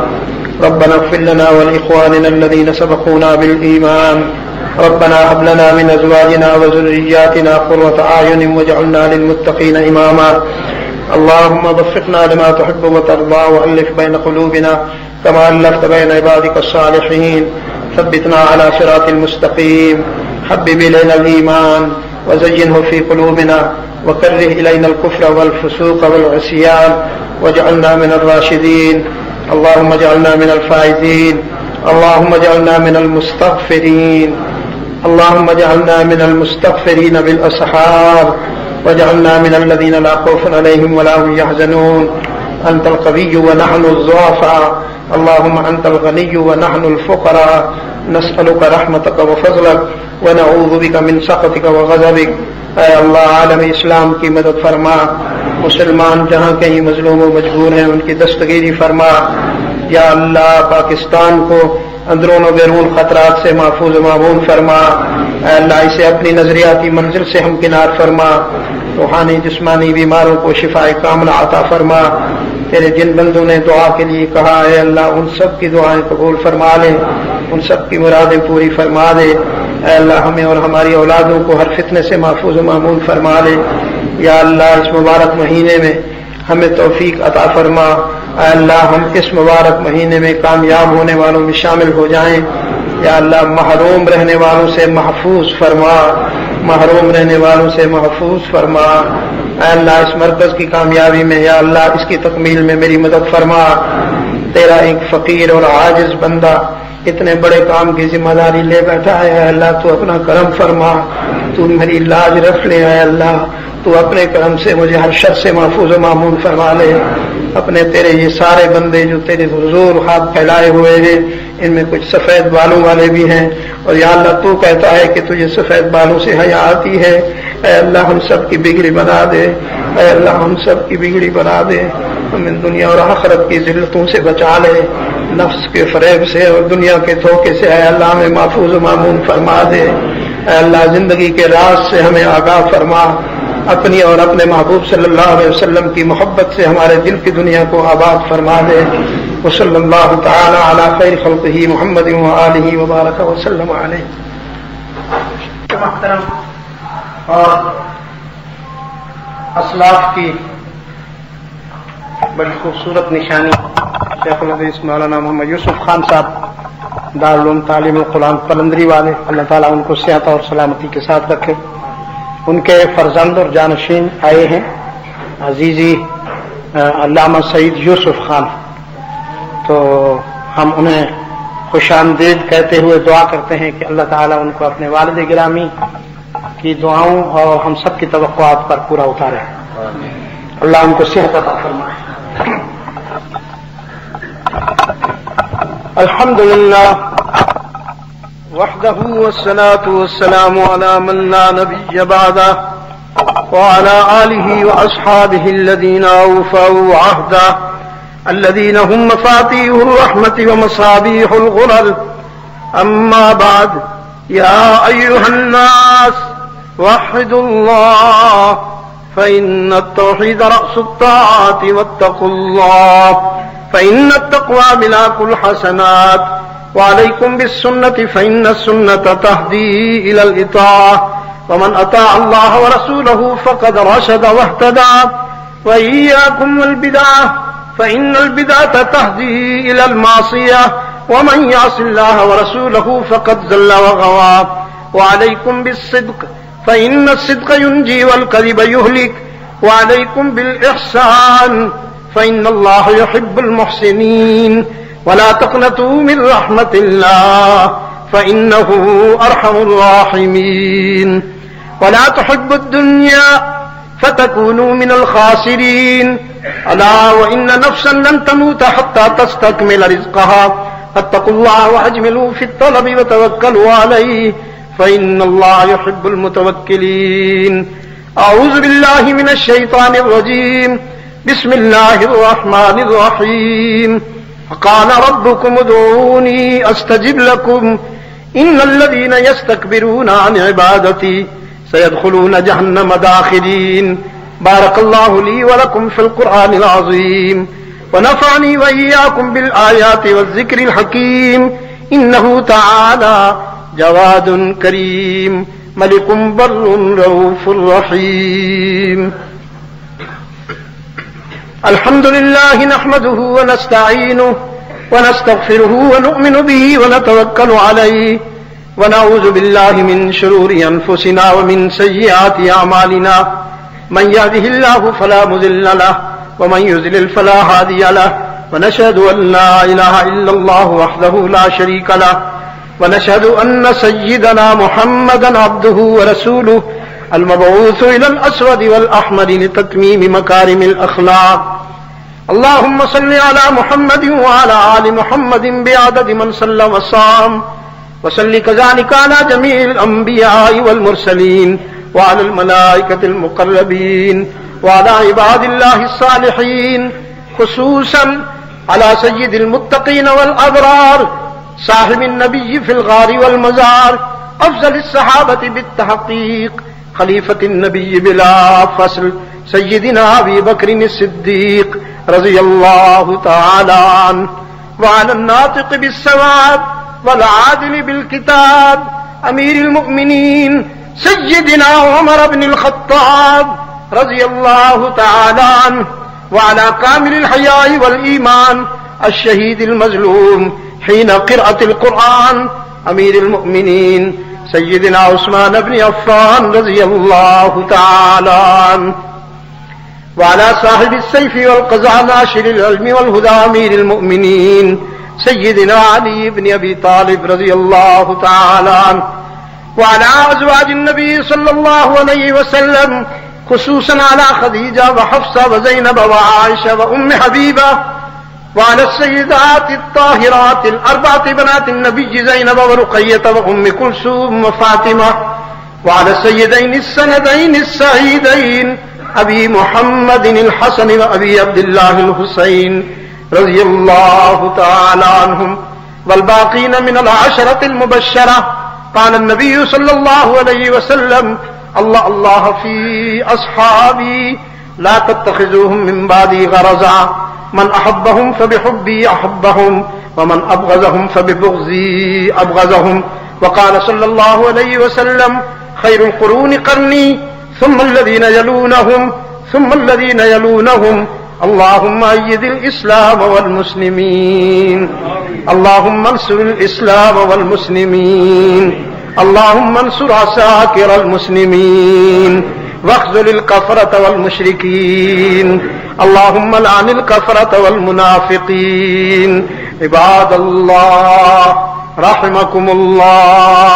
ربنا اغفر لنا ولإخواننا الذين سبقونا بالإيمان ربنا هب لنا من أزواجنا وذرياتنا قرة أعين واجعلنا للمتقين إماما اللهم وفقنا لما تحب وترضى وألف بين قلوبنا كما ألفت بين عبادك الصالحين ثبتنا على صراط المستقيم حبب إلينا الإيمان وزينه في قلوبنا وكره إلينا الكفر والفسوق والعصيان واجعلنا من الراشدين اللهم اجعلنا من الفائزين اللهم اجعلنا من المستغفرين اللهم اجعلنا من المستغفرين بالأسحار واجعلنا من الذين لا خوف عليهم ولا هم يحزنون أنت القوي ونحن الضعفاء اللهم أنت الغني ونحن الفقراء نسألك رحمتك وفضلك ونعوذ بك من سخطك وغضبك اے اللہ عالم اسلام کی مدد فرما مسلمان جہاں کہیں مظلوم و مجبور ہیں ان کی دستگیری فرما یا اللہ پاکستان کو اندرون و بیرون خطرات سے محفوظ و معمون فرما اے اللہ اسے اپنی نظریاتی منزل سے ہمکنار فرما روحانی جسمانی بیماروں کو شفاء کاملہ عطا فرما تیرے جن بندوں نے دعا کے لیے کہا ہے اللہ ان سب کی دعائیں قبول فرما لے ان سب کی مرادیں پوری فرما دے اے اللہ ہمیں اور ہماری اولادوں کو ہر فتنے سے محفوظ و معمون فرما لے یا اللہ اس مبارک مہینے میں ہمیں توفیق عطا فرما اے اللہ ہم اس مبارک مہینے میں کامیاب ہونے والوں میں شامل ہو جائیں یا اللہ محروم رہنے والوں سے محفوظ فرما محروم رہنے والوں سے محفوظ فرما اے اللہ اس مرکز کی کامیابی میں یا اللہ اس کی تکمیل میں میری مدد فرما تیرا ایک فقیر اور عاجز بندہ اتنے بڑے کام کی ذمہ داری لے بیٹھا ہے اے اللہ تو اپنا کرم فرما تو میری لاج رکھ لے اے اللہ تو اپنے کرم سے مجھے ہر شر سے محفوظ و معمون فرما لے اپنے تیرے یہ سارے بندے جو تیرے حضور ہاتھ پھیلائے ہوئے ہیں ان میں کچھ سفید بالوں والے بھی ہیں اور یا اللہ تو کہتا ہے کہ تجھے سفید بالوں سے حیا آتی ہے اے اللہ ہم سب کی بگڑی بنا دے اے اللہ ہم سب کی بگڑی بنا دے ہمیں دنیا اور آخرت کی ذلتوں سے بچا لے نفس کے فریب سے اور دنیا کے دھوکے سے اے اللہ ہمیں محفوظ و معمون فرما دے اے اللہ زندگی کے راز سے ہمیں آگاہ فرما اپنی اور اپنے محبوب صلی اللہ علیہ وسلم کی محبت سے ہمارے دل کی دنیا کو آباد فرما دے وصلی اللہ تعالی علی خیر خلقہ محمد وآلہ وبارک وسلم علیہ محترم اور اسلاف کی بڑی خوبصورت نشانی شیخ الحدیث مولانا محمد یوسف خان صاحب دارالعلوم تعلیم القرآن قلندری والے اللہ تعالیٰ ان کو صحت اور سلامتی کے ساتھ رکھے ان کے فرزند اور جانشین آئے ہیں عزیزی علامہ سعید یوسف خان تو ہم انہیں خوش آمدید کہتے ہوئے دعا کرتے ہیں کہ اللہ تعالیٰ ان کو اپنے والد گرامی کی دعاؤں اور ہم سب کی توقعات پر پورا اتارے اللہ ان کو صحت عطا فرمائے الحمد لله وحده والصلاة والسلام على من لا نبي بعده وعلى آله وأصحابه الذين أوفوا عهده الذين هم مفاتيح الرحمة ومصابيح الغرر. أما بعد، يا أيها الناس وحدوا الله فإن التوحيد رأس الطاعات واتقوا الله فإن التقوى ملاك الحسنات وعليكم بالسنة فإن السنة تهدي إلى الإطاعة ومن أطاع الله ورسوله فقد رشد واهتدى وإياكم والبدعة فإن البدعة تهدي إلى المعصية ومن يعص الله ورسوله فقد زل وغوى وعليكم بالصدق فإن الصدق ينجي والكذب يهلك وعليكم بالإحسان فإن الله يحب المحسنين ولا تقنطوا من رحمة الله فإنه أرحم الراحمين ولا تحبوا الدنيا فتكونوا من الخاسرين ألا وإن نفسا لن تموت حتى تستكمل رزقها فاتقوا الله وأجملوا في الطلب وتوكلوا عليه فإن الله يحب المتوكلين. أعوذ بالله من الشيطان الرجيم. بسم الله الرحمن الرحيم. فقال ربكم ادعوني أستجب لكم إن الذين يستكبرون عن عبادتي سيدخلون جهنم داخرين. بارك الله لي ولكم في القرآن العظيم ونفعني وإياكم بالآيات والذكر الحكيم. إنه تعالى جواد كريم ملك بر رؤوف رحيم. الحمد لله نحمده ونستعينه ونستغفره ونؤمن به ونتوكل عليه ونعوذ بالله من شرور أنفسنا ومن سيئات أعمالنا. من يهده الله فلا مضل له ومن يضلل فلا هادي له ونشهد أن لا إله إلا الله وحده لا شريك له ونشهد أن سيدنا محمدا عبده ورسوله المبعوث إلى الأسود والأحمر لتتميم مكارم الأخلاق. اللهم صل على محمد وعلى آل محمد بعدد من صلى وصام وصل كذلك على جميع الأنبياء والمرسلين وعلى الملائكة المقربين وعلى عباد الله الصالحين خصوصا على سيد المتقين والأبرار صاحب النبي في الغار والمزار أفضل الصحابة بالتحقيق خليفة النبي بلا فصل سيدنا أبي بكر الصديق رضي الله تعالى عنه وعلى الناطق بالسواد والعادل بالكتاب أمير المؤمنين سيدنا عمر بن الخطاب رضي الله تعالى عنه وعلى كامل الحياء والإيمان الشهيد المظلوم حين قراءة القرآن أمير المؤمنين سيدنا عثمان بن عفان رضي الله تعالى عنه وعلى صاحب السيف والقزع ناشر العلم والهدى أمير المؤمنين سيدنا علي بن أبي طالب رضي الله تعالى عنه وعلى أزواج النبي صلى الله عليه وسلم خصوصا على خديجة وحفصة وزينب وعائشة وأم حبيبة وعلى السيدات الطاهرات الأربعة بنات النبي زينب ورقية وأم كلثوم وفاطمة وعلى السيدين السندين السعيدين أبي محمد الحسن وأبي عبد الله الحسين رضي الله تعالى عنهم والباقين من العشرة المبشرة. قال النبي صلى الله عليه وسلم الله الله في أصحابي لا تتخذوهم من بعدي غرضا من أحبهم فبحبي أحبهم ومن أبغضهم فببغضي أبغضهم. وقال صلى الله عليه وسلم خير القرون قرني ثم الذين يلونهم ثم الذين يلونهم. اللهم أيد الإسلام والمسلمين اللهم انصر الإسلام والمسلمين اللهم انصر عساكر المسلمين واخذل الكفرة والمشركين اللهم لعن الكفرة والمنافقين. عباد الله رحمكم الله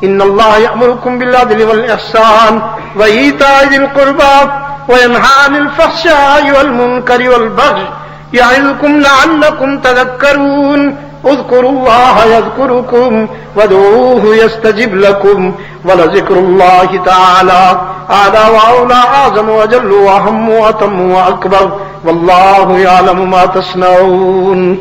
إن الله يأمركم بالعدل والإحسان وإيتاء ذي القربى وينهى عن الفحشاء والمنكر والبغي يعظكم لعلكم تذكرون. اذكروا الله يذكركم وادعوه يستجب لكم ولذكر الله تعالى أعلى وأولى أعظم وجل وأهم وأتم وأكبر والله يعلم ما تصنعون.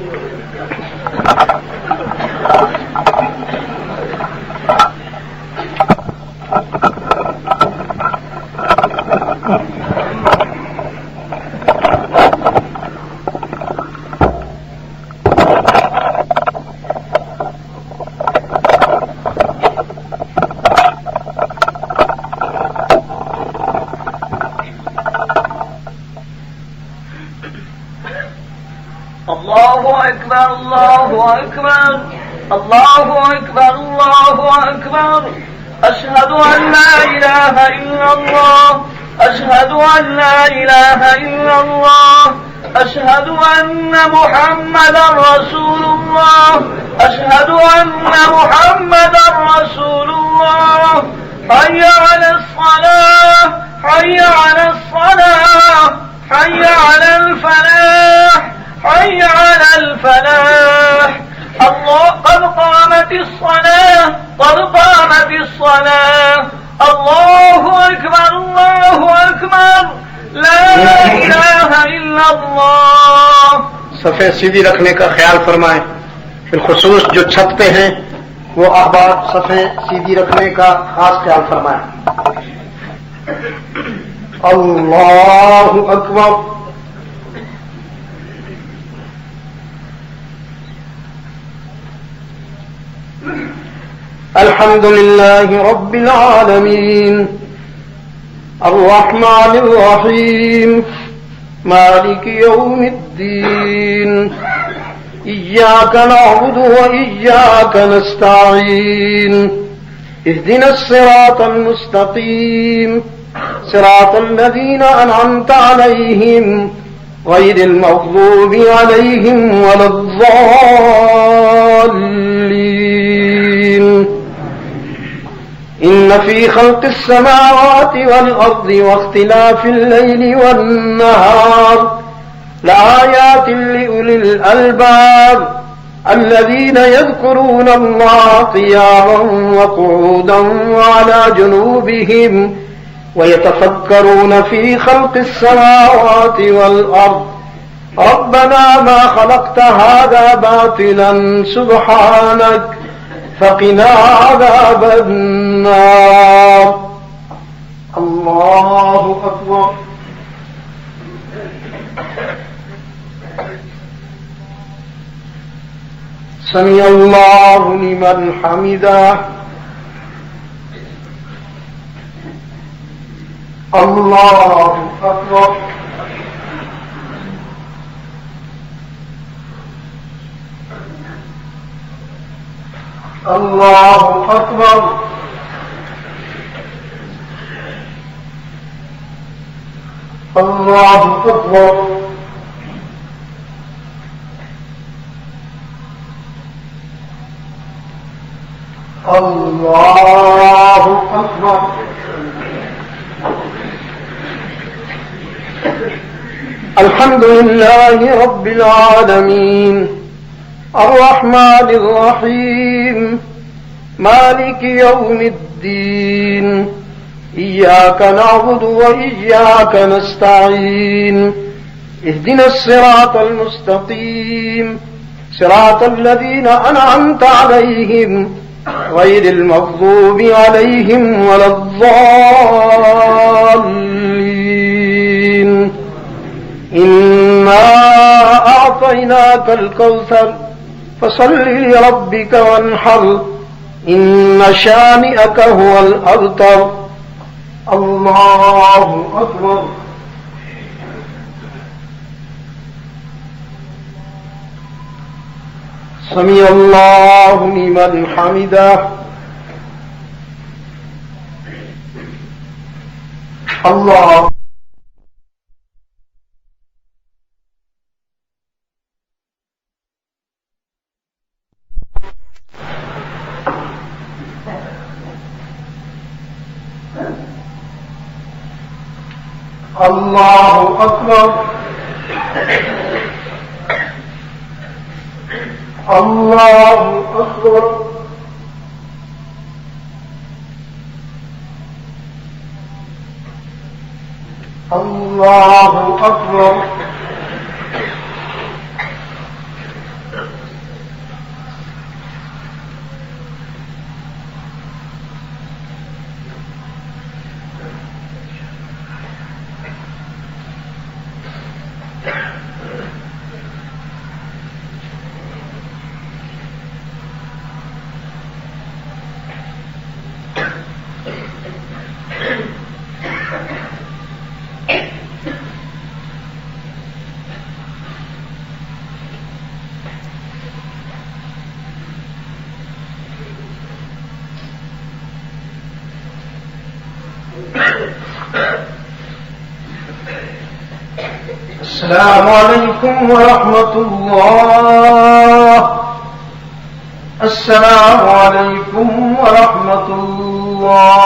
الله أكبر الله أكبر الله أكبر الله أكبر. أشهد أن لا إله إلا الله أشهد أن لا إله إلا الله أشهد أن محمدا رسول الله أشهد أن محمدا رسول الله. حي على الصلاة حي على الصلاة حي على الفلاح حي على الفلاح. الله قد قامت الصلاة قد قامت الصلاة. الله أكبر الله أكبر لا إله إلا الله. صفیں سیدھی رکھنے کا خیال فرمائیں، بالخصوص جو چھت پہ ہیں وہ احباب صفیں سیدھی رکھنے کا خاص خیال فرمائیں. اللہ اکبر. الحمد لله رب العالمين الرحمن الرحيم مالك يوم الدين إياك نعبد وإياك نستعين اهدنا الصراط المستقيم صراط الذين أنعمت عليهم غير المغضوب عليهم ولا الضالين. إن في خلق السماوات والأرض واختلاف الليل والنهار لآيات لأولي الألباب الذين يذكرون الله قياما وقعودا وعلى جنوبهم ويتفكرون في خلق السماوات والأرض ربنا ما خلقت هذا باطلا سبحانك فقنا عذاب النار. الله أكبر. سمع الله لمن حمده. الله أكبر. الله أكبر. الله أكبر. الله أكبر. الحمد لله رب العالمين الرحمن الرحيم مالك يوم الدين إياك نعبد وإياك نستعين اهدنا الصراط المستقيم صراط الذين أنعمت عليهم غير المغضوب عليهم ولا الضالين. إنا أعطيناك الكوثر فصل لربك وانحر إن شانئك هو الأبتر. الله أكبر. سمع الله لمن حمده. الله. الله أكبر. الله أكبر الله أكبر السلام عليكم ورحمة الله. السلام عليكم ورحمة الله.